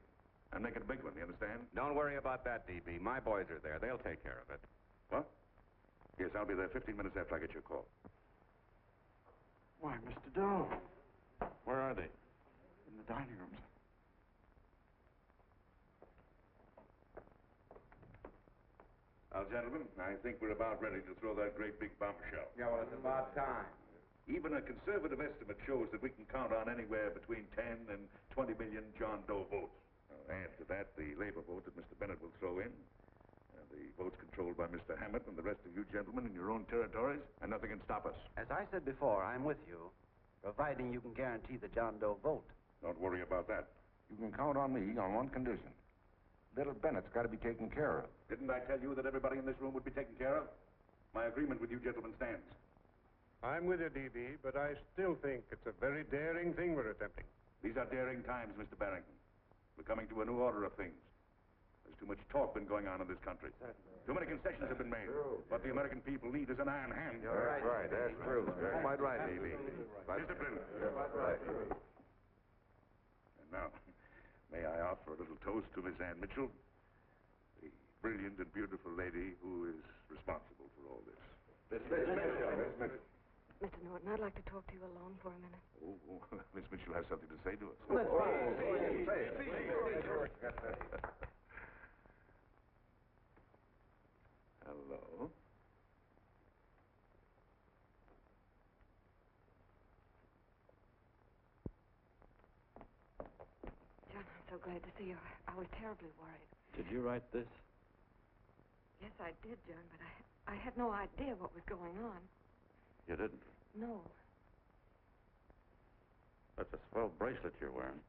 And make it a big one, you understand? Don't worry about that, DB. My boys are there. They'll take care of it. What? Yes, I'll be there 15 minutes after I get your call. Why, Mr. Doe. Where are they? In the dining room. Now, gentlemen, I think we're about ready to throw that great big bombshell. Yeah, well, it's about time. Even a conservative estimate shows that we can count on anywhere between 10 and 20 million John Doe votes. Now, add to that the labor vote that Mr. Bennett will throw in, the votes controlled by Mr. Hammett and the rest of you gentlemen in your own territories, and nothing can stop us. As I said before, I'm with you, providing you can guarantee the John Doe vote. Don't worry about that. You can count on me on one condition. Little Bennett's got to be taken care of. Didn't I tell you that everybody in this room would be taken care of? My agreement with you gentlemen stands. I'm with you, DB, but I still think it's a very daring thing we're attempting. These are daring times, Mr. Barrington. We're coming to a new order of things. There's too much talk been going on in this country. Too many concessions have been made. What the American people need is an iron hand. That's right. That's true. You're quite right, Levy. Discipline. And now, may I offer a little toast to Miss Ann Mitchell, the brilliant and beautiful lady who is responsible for all this. Mr. Norton, I'd like to talk to you alone for a minute. Oh, Miss Mitchell has something to say to us. Hello. John, I'm so glad to see you. I was terribly worried. Did you write this? Yes, I did, John, but I had no idea what was going on. You didn't? No. That's a swell bracelet you're wearing.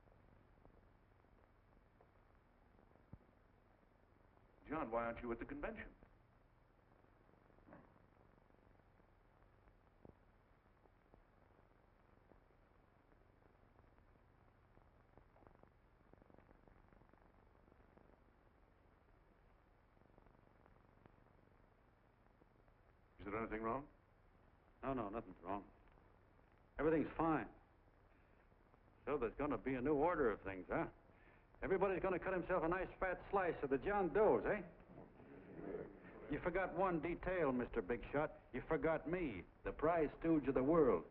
John, why aren't you at the convention? Is there anything wrong? No, nothing's wrong. Everything's fine. So there's going to be a new order of things, huh? Everybody's going to cut himself a nice fat slice of the John Does, eh? You forgot one detail, Mr. Big Shot. You forgot me, the prize stooge of the world.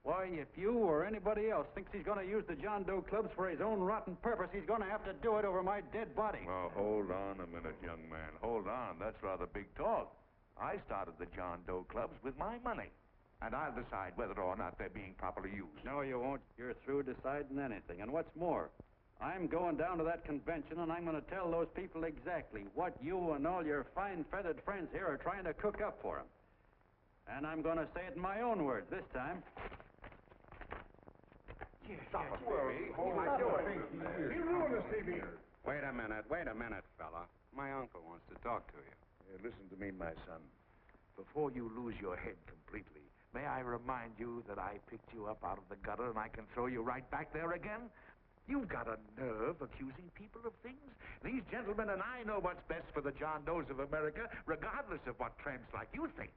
Why, if you or anybody else thinks he's going to use the John Doe clubs for his own rotten purpose, he's going to have to do it over my dead body. Oh, hold on a minute, young man. Hold on. That's rather big talk. I started the John Doe clubs with my money. And I'll decide whether or not they're being properly used. No, you won't. You're through deciding anything. And what's more, I'm going down to that convention, and I'm going to tell those people exactly what you and all your fine feathered friends here are trying to cook up for them. And I'm going to say it in my own words this time. Stop it, baby. You ruined us, Stevie. Wait a minute, fella. My uncle wants to talk to you. Listen to me, my son. Before you lose your head completely, may I remind you that I picked you up out of the gutter and I can throw you right back there again? You've got a nerve accusing people of things. These gentlemen and I know what's best for the John Does of America, regardless of what tramps like you think.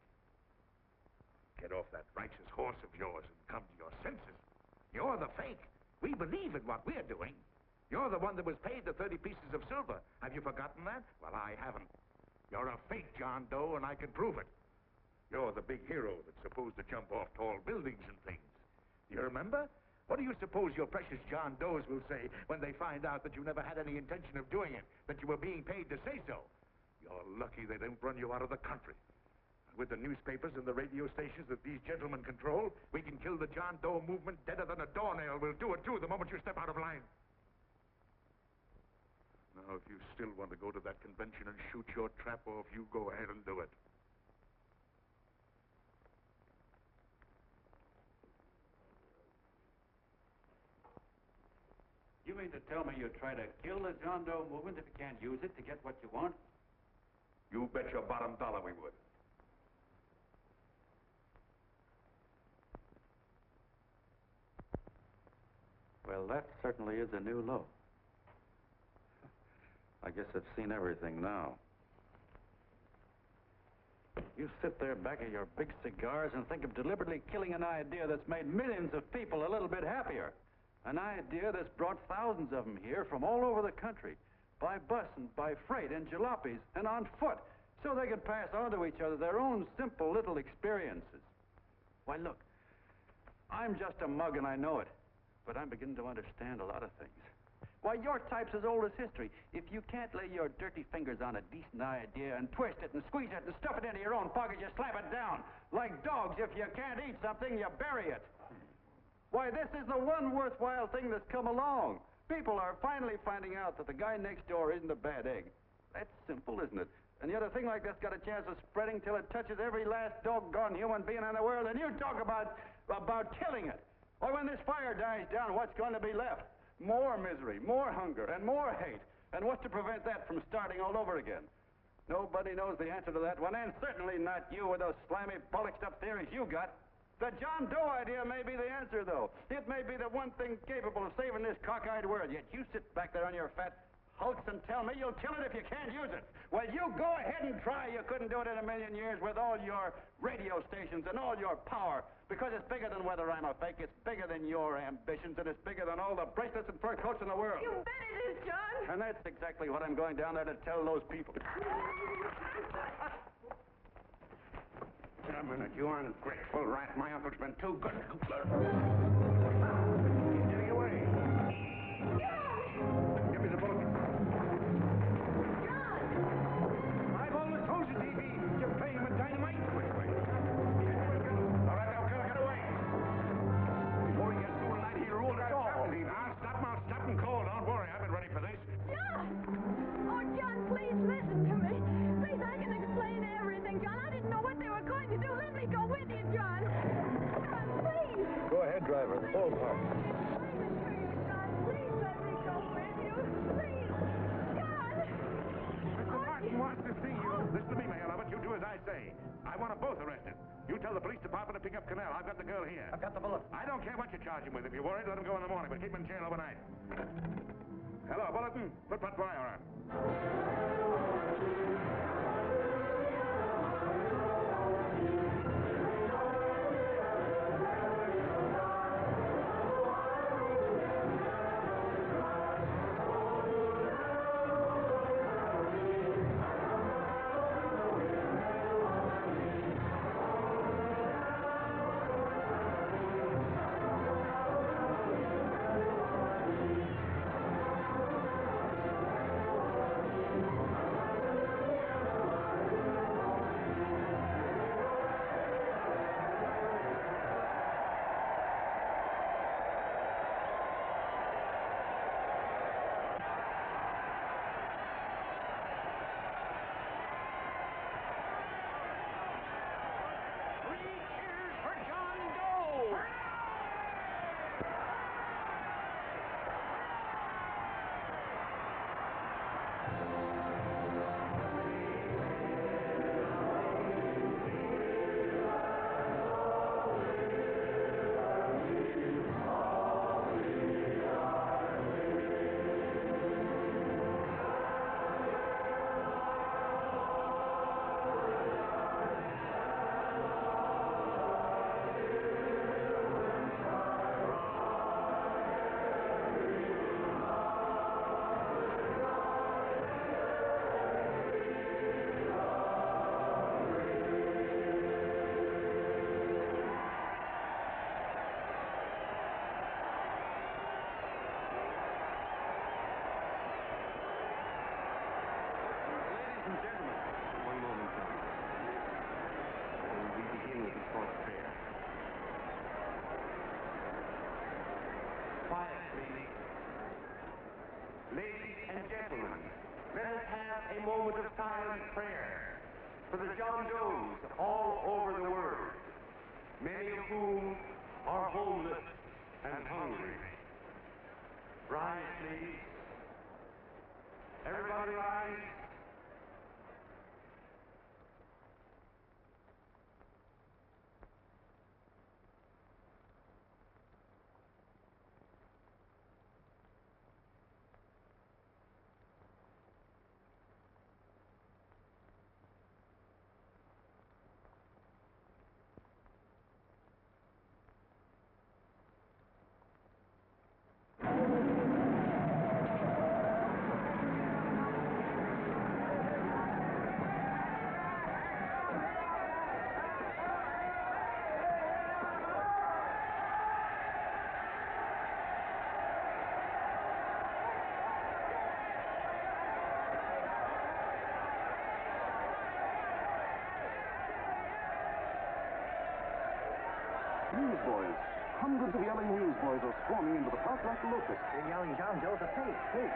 Get off that righteous horse of yours and come to your senses. You're the fake. We believe in what we're doing. You're the one that was paid the 30 pieces of silver. Have you forgotten that? Well, I haven't. You're a fake John Doe, and I can prove it. You're the big hero that's supposed to jump off tall buildings and things. Do you remember? What do you suppose your precious John Does will say when they find out that you never had any intention of doing it, that you were being paid to say so? You're lucky they didn't run you out of the country. With the newspapers and the radio stations that these gentlemen control, we can kill the John Doe movement deader than a doornail. We'll do it, too, the moment you step out of line. Now, if you still want to go to that convention and shoot your trap off, you go ahead and do it. You mean to tell me you try to kill the John Doe movement if you can't use it to get what you want? You bet your bottom dollar we would. Well, that certainly is a new low. I guess I've seen everything now. You sit there back of your big cigars and think of deliberately killing an idea that's made millions of people a little bit happier. An idea that's brought thousands of them here from all over the country, by bus and by freight and jalopies and on foot, so they could pass on to each other their own simple little experiences. Why, look, I'm just a mug and I know it, but I'm beginning to understand a lot of things. Why, your type's as old as history. If you can't lay your dirty fingers on a decent idea and twist it and squeeze it and stuff it into your own pocket, you slap it down. Like dogs, if you can't eat something, you bury it. Why, this is the one worthwhile thing that's come along. People are finally finding out that the guy next door isn't a bad egg. That's simple, isn't it? And yet a thing like that's got a chance of spreading till it touches every last doggone human being in the world, and you talk about killing it. Why, when this fire dies down, what's going to be left? More misery, more hunger, and more hate. And what's to prevent that from starting all over again? Nobody knows the answer to that one, and certainly not you with those slimy, bollixed-up theories you got. The John Doe idea may be the answer, though. It may be the one thing capable of saving this cockeyed world. Yet you sit back there on your fat hulks and tell me you'll kill it if you can't use it. Well, you go ahead and try. You couldn't do it in a million years with all your radio stations and all your power. Because it's bigger than whether I'm a fake. It's bigger than your ambitions, and it's bigger than all the bracelets and fur coats in the world. You bet it is, John. And that's exactly what I'm going down there to tell those people. A minute, you ungrateful rat. My uncle's been too good. He's getting away. Give me the bullet. I've always told you, TV, you're playing with dynamite. Wait. All right, now, get away. Before he gets through tonight, he'll rule us all. I'll stop and cold. Don't worry, I've been ready for this. John! Oh, John, please listen to me. Please, I can explain everything, John. I didn't know what they were going to do. Let me go with you, John. John, please. Go ahead, driver. Full park. Please let me go with you. Please. John! Mr. Martin wants to see you. Listen to me, my love. You do as I say. I want them both arrested. You tell the police department to pick up Canal. I've got the girl here. I've got the bullet. I don't care what you charge him with. If you're worried, let him go in the morning, but keep him in jail overnight. Hello, Bulletin. Put wire on. Ladies and gentlemen, let us have a moment of silent prayer for the John Does all over the world, many of whom are homeless and hungry. Rise, please. Everybody rise. Newsboys. Hundreds of yelling newsboys are swarming into the park like locusts. They're yelling John Doe's a fake, too.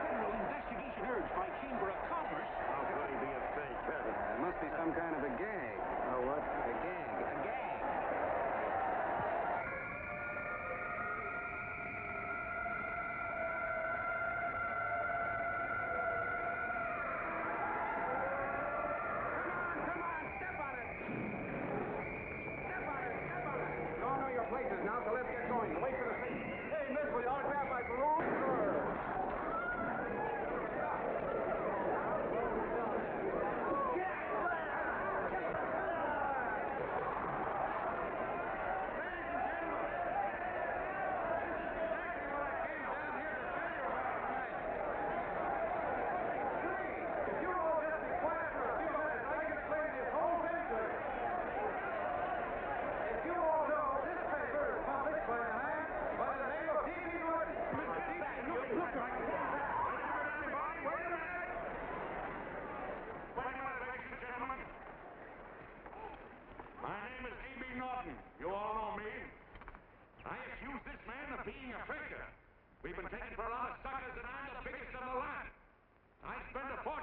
Federal investigation urged by Chamber of Commerce. How could he be a fake? It must be some kind of a gag. Oh, what? A gag. A gag.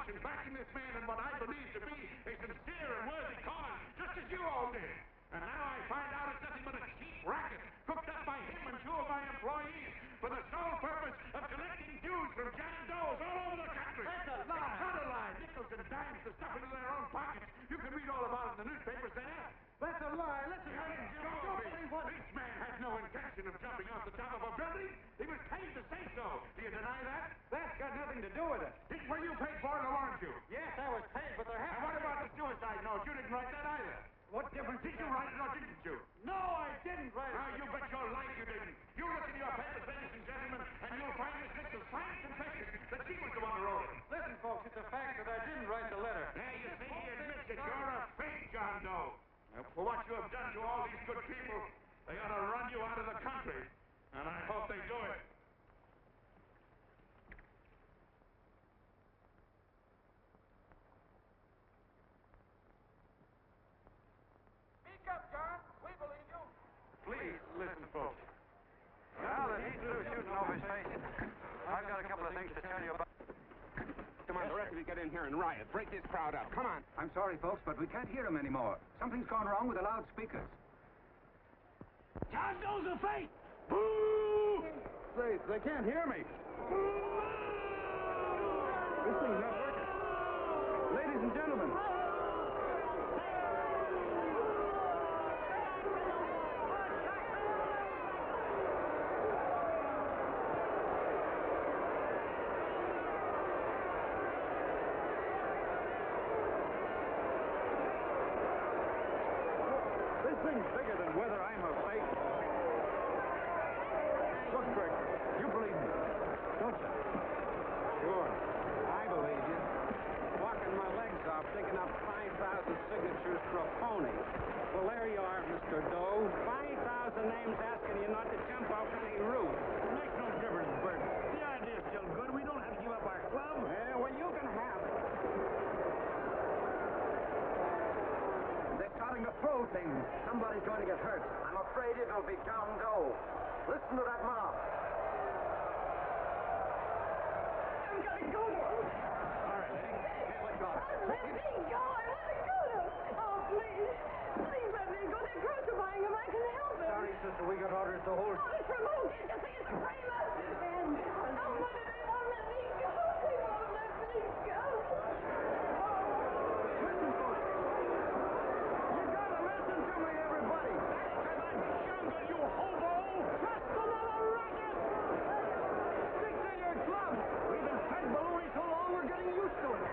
in backing this man in what I believe to be a sincere and worthy cause, just as you all did. And now I find out it's nothing but a cheap racket cooked up by him and two of my employees for the sole purpose of collecting dues from John Does all over the country. That's a lie. Not a lie. Nickels and dimes to stuff into their own pockets. You can read all about it in the newspapers there. That's a lie. Listen, This man had no intention of jumping off the top of a building. He was paid to say so. Do you deny that? That's got nothing to do with it. Were you paid for it, or weren't you? Yes, I was paid, but there And what about the suicide note? You didn't write that either. What difference Did you write it or didn't you? No, I didn't write it. Now, you bet your life you didn't. You look in your papers, ladies and gentlemen, and you'll find this Mitchell's fine confession that she was the one who wrote it. Listen, folks, it's a fact that I didn't write the letter. There you see, he admits that you're a fake John Doe. For what you have done to all these good people, they ought to run you out of the country. And I hope they do it. Speak up, John. We believe you. Please, listen, folks. Now that he's through shooting over his face, I've got a couple of things to tell you about. Come on, the rest of you get in here and riot. Break this crowd up. Come on. I'm sorry, folks, but we can't hear him anymore. Something's gone wrong with the loudspeakers. John Doe's a fake. Boo! They can't hear me. This thing's not working. Ladies and gentlemen. This thing's bigger than whether I'm a fake. Look, Bert, you believe me, don't you? Sure. I believe you. Walking my legs off, digging up 5,000 signatures for a phony. Well, there you are, Mr. Doe. 5,000 names asking you not to jump off any roof. It makes no difference, Bert. The idea's still good. We don't have to give up our club. Yeah, well, you can have it. They're starting to throw things. Somebody's going to get hurt. I'm afraid it'll be John Doe. Listen to that mob. I'm gonna go now. All right, lady. Hey, let go. Let me go. I want to go now. Oh, please. Please let me go. They're crucifying him. I can help him. Sorry, sister, we got orders to hold. Oh, it's removed. Can't you see it's a framer? And oh, why do they won't let me go? They won't let me go. Listen, folks. You gotta listen to me, everybody. That's 'cause I'm younger, you hobo. Just another racket. Stick to your club. We've been fed baloney so long, we're getting used to it.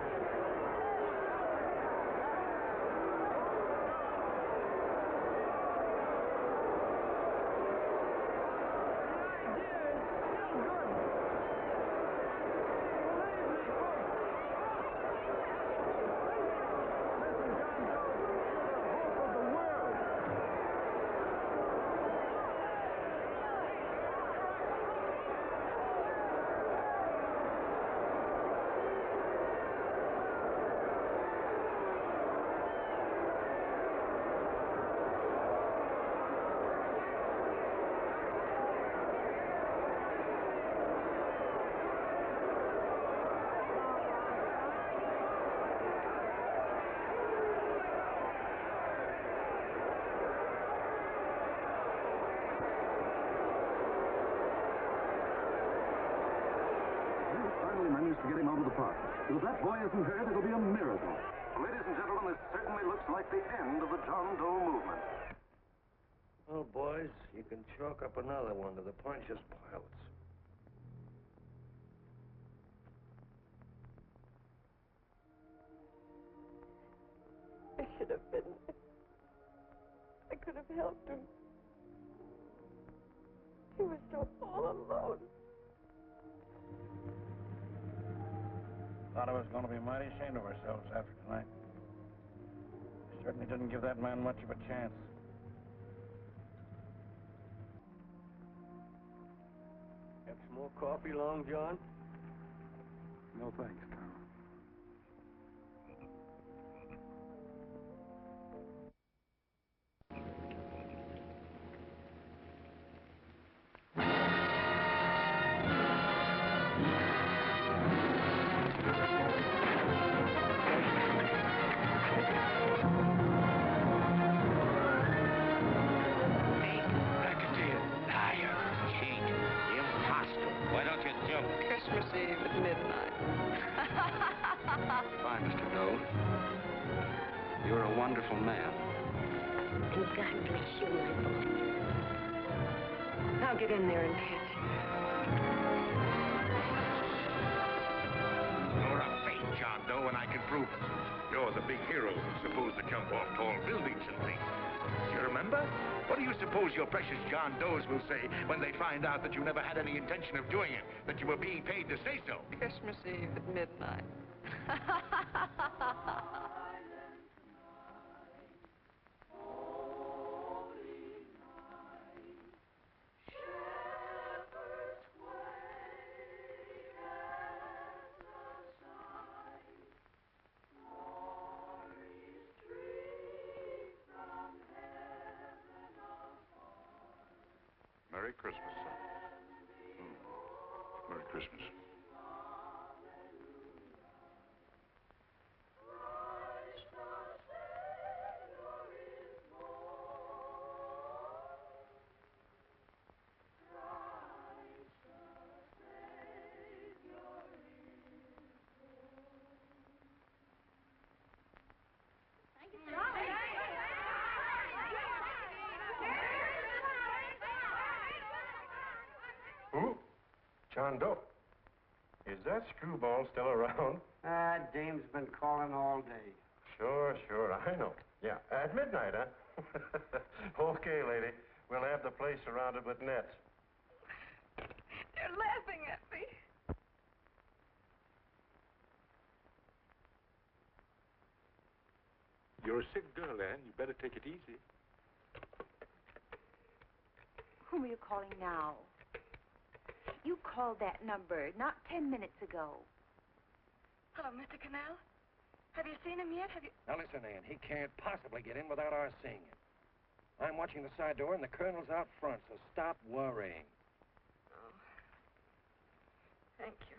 Finally managed to get him out of the park. If that boy isn't hurt, it'll be a miracle. Ladies and gentlemen, this certainly looks like the end of the John Doe movement. Well, boys, you can chalk up another one to the Pontius Pilates. I should have been there. I could have helped him. He was so all alone. Thought I was going to be mighty ashamed of ourselves after tonight. We certainly didn't give that man much of a chance. Have some more coffee, Long John? No thanks, Carl. Eve at midnight. Bye, Mr. Doe. You're a wonderful man. And God bless you, my boy. Now get in there and catch him. You're a fake John Doe, and I can prove it. You're the big hero who's supposed to jump off tall buildings and things. You remember? What do you suppose your precious John Does will say when they find out that you never had any intention of doing it, that you were being paid to say so? Christmas Eve at midnight. Merry Christmas, son. Merry Christmas. Who? John Doe. Is that screwball still around? Dame's been calling all day. Sure, I know. Yeah, at midnight, huh? Okay, lady. We'll have the place surrounded with nets. They're laughing at me. You're a sick girl, Anne. You better take it easy. Whom are you calling now? You called that number not 10 minutes ago. Hello, Mr. Canal. Have you seen him yet? Have you... Now listen, Ann, he can't possibly get in without our seeing him. I'm watching the side door and the colonel's out front, so stop worrying. Oh. Thank you.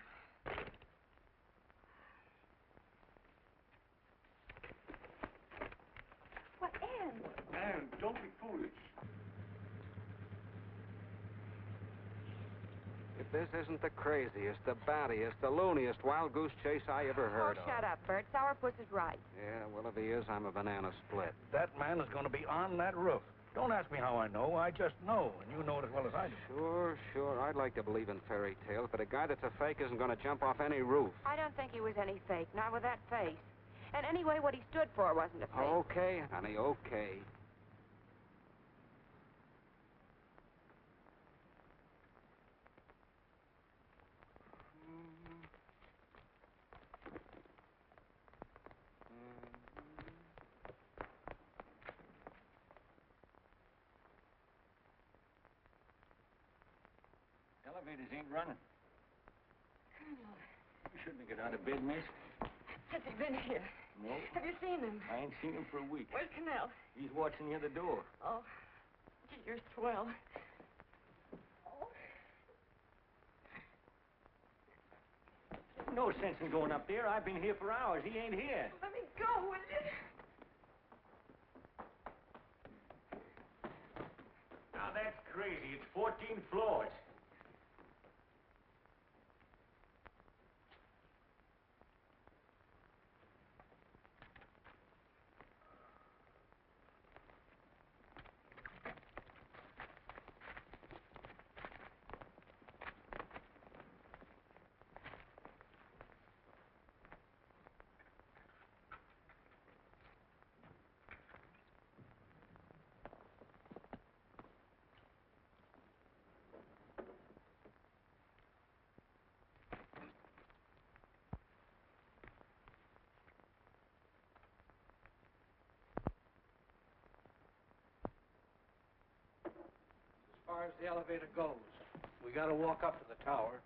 What, Anne? Anne, don't be foolish. If this isn't the craziest, the battiest, the looniest wild goose chase I ever heard of. Shut up, Bert. Sourpuss is right. Yeah, well, if he is, I'm a banana split. That man is going to be on that roof. Don't ask me how I know. I just know, and you know it as well as I do. Sure. I'd like to believe in fairy tales, but a guy that's a fake isn't going to jump off any roof. I don't think he was any fake, not with that face. And anyway, what he stood for wasn't a fake. Okay, honey, okay. Elevators ain't running. Colonel, You shouldn't get out of bed, miss. has he been here? No. Have you seen him? I ain't seen him for a week. Where's Canal? He's watching near the door. Oh, gee, you're swell. No sense in going up there. I've been here for hours. He ain't here. Let me go, will you? Now, that's crazy. It's 14 floors. As far as the elevator goes, we got to walk up to the tower.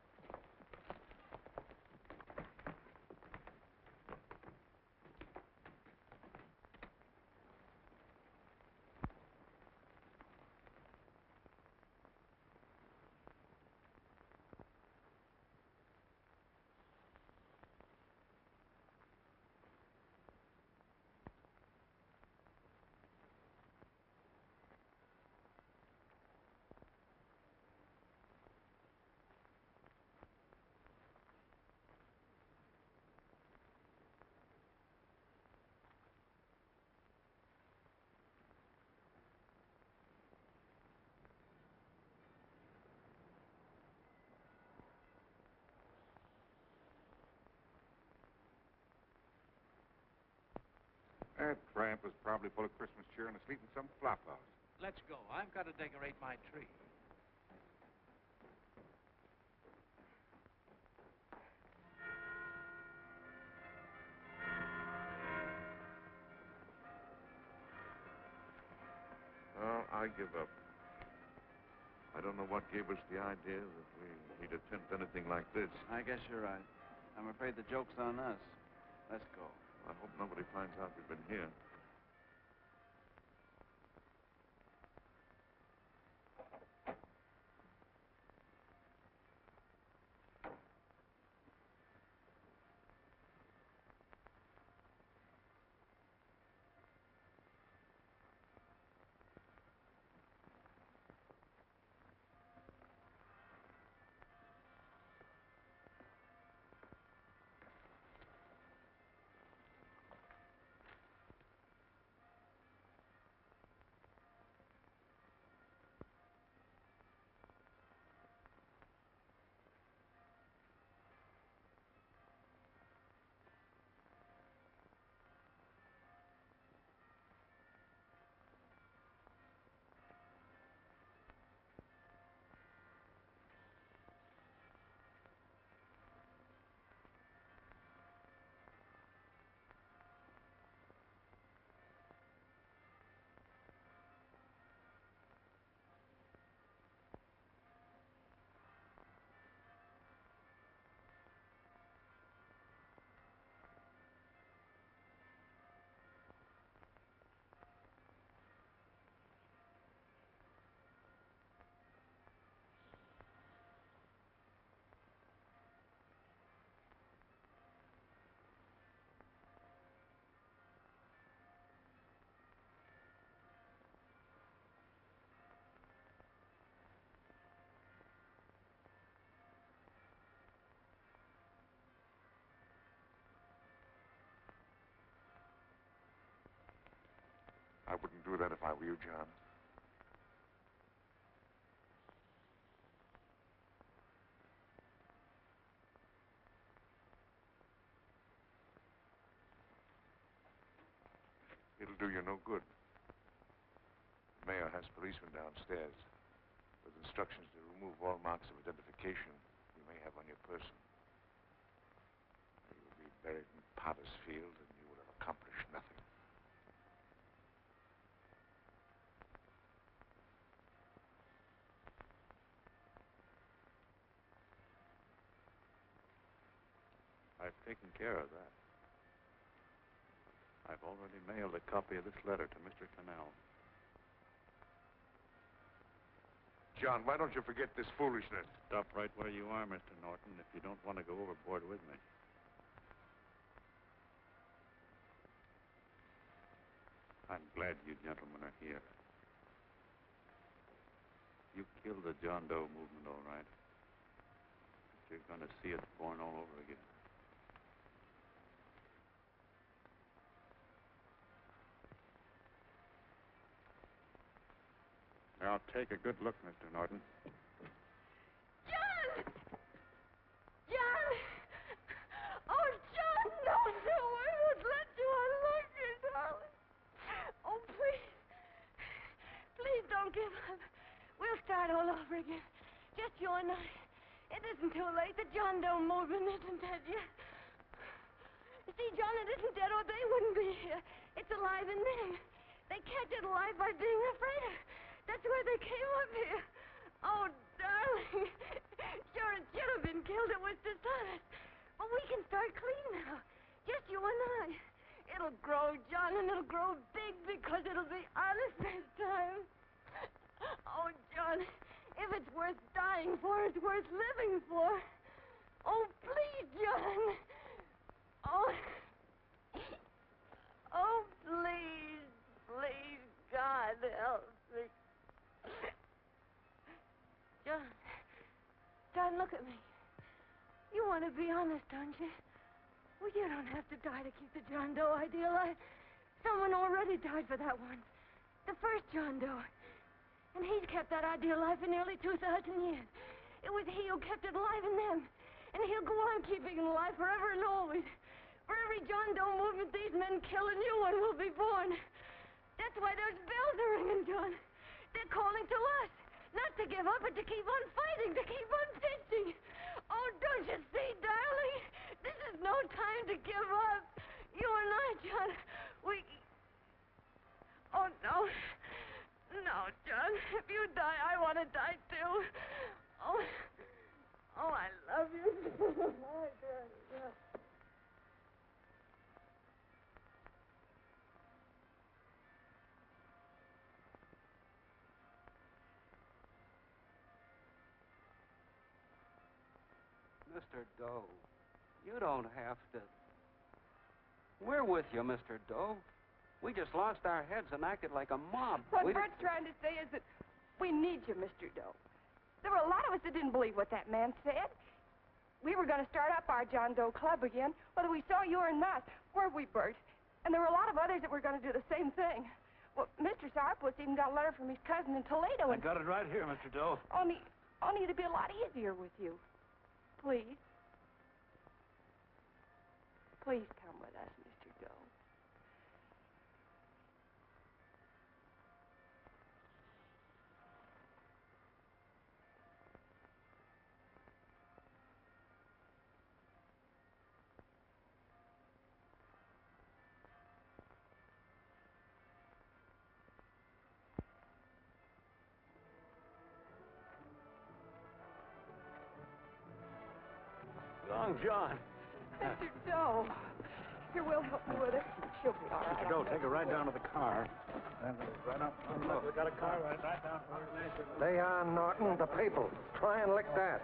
That tramp was probably full of Christmas cheer and asleep in some flop house. Let's go. I've got to decorate my tree. Well, I give up. I don't know what gave us the idea that we'd attempt anything like this. I guess you're right. I'm afraid the joke's on us. Let's go. I hope nobody finds out we've been here. I wouldn't do that if I were you, John. It'll do you no good. The mayor has policemen downstairs with instructions to remove all marks of identification you may have on your person. You will be buried in Potter's Field, and you will have accomplished nothing. I've taken care of that. I've already mailed a copy of this letter to Mr. Cannell. John, why don't you forget this foolishness? Stop right where you are, Mr. Norton, if you don't want to go overboard with me. I'm glad you gentlemen are here. You killed the John Doe movement, all right. But you're going to see it born all over again. Now, take a good look, Mr. Norton. John! John! Oh, John, no, I won't let you. I love you, darling. Oh, please. Please don't give up. We'll start all over again. Just you and I. It isn't too late. The John Doe movement isn't dead yet. You see, John, it isn't dead or they wouldn't be here. It's alive in them. They kept it alive by being afraid of. That's why they came up here. Oh, darling. Sure, it should have been killed. It was dishonest. But we can start clean now. Just you and I. It'll grow, John, and it'll grow big because it'll be honest this time. Oh, John, if it's worth dying for, it's worth living for. Oh, please, John. Oh. Oh, please, please, God, help me. John, look at me. You want to be honest, don't you? Well, you don't have to die to keep the John Doe idea alive. Someone already died for that one. The first John Doe. And he's kept that idea alive for nearly 2,000 years. It was he who kept it alive in them. And he'll go on keeping it alive forever and always. Forever every John Doe movement, these men kill a new one will be born. That's why those bells are ringing, John. They're calling to us. Not to give up, but to keep on fighting, to keep on pitching. Oh, don't you see, darling? This is no time to give up. You and I, John, we... Oh, no. No, John. If you die, I want to die, too. Oh, I love you. Oh, God. Mr. Doe, you don't have to. We're with you, Mr. Doe. We just lost our heads and acted like a mob. What Bert's trying to say is that we need you, Mr. Doe. There were a lot of us that didn't believe what that man said. We were going to start up our John Doe Club again, whether we saw you or not. Weren't we, Bert? And there were a lot of others that were going to do the same thing. Well, Mr. Sarpus even got a letter from his cousin in Toledo. I got it right here, Mr. Doe. Only it'd be a lot easier with you. Please. Please come with us, Mr. Doe. Long John. Mr. Doe. Here, we'll help you with it. She'll be all right. Mr. Doe, take her right down to the car. Right up. Look, we got a car right down. Leon Norton, the people. Try and lick that.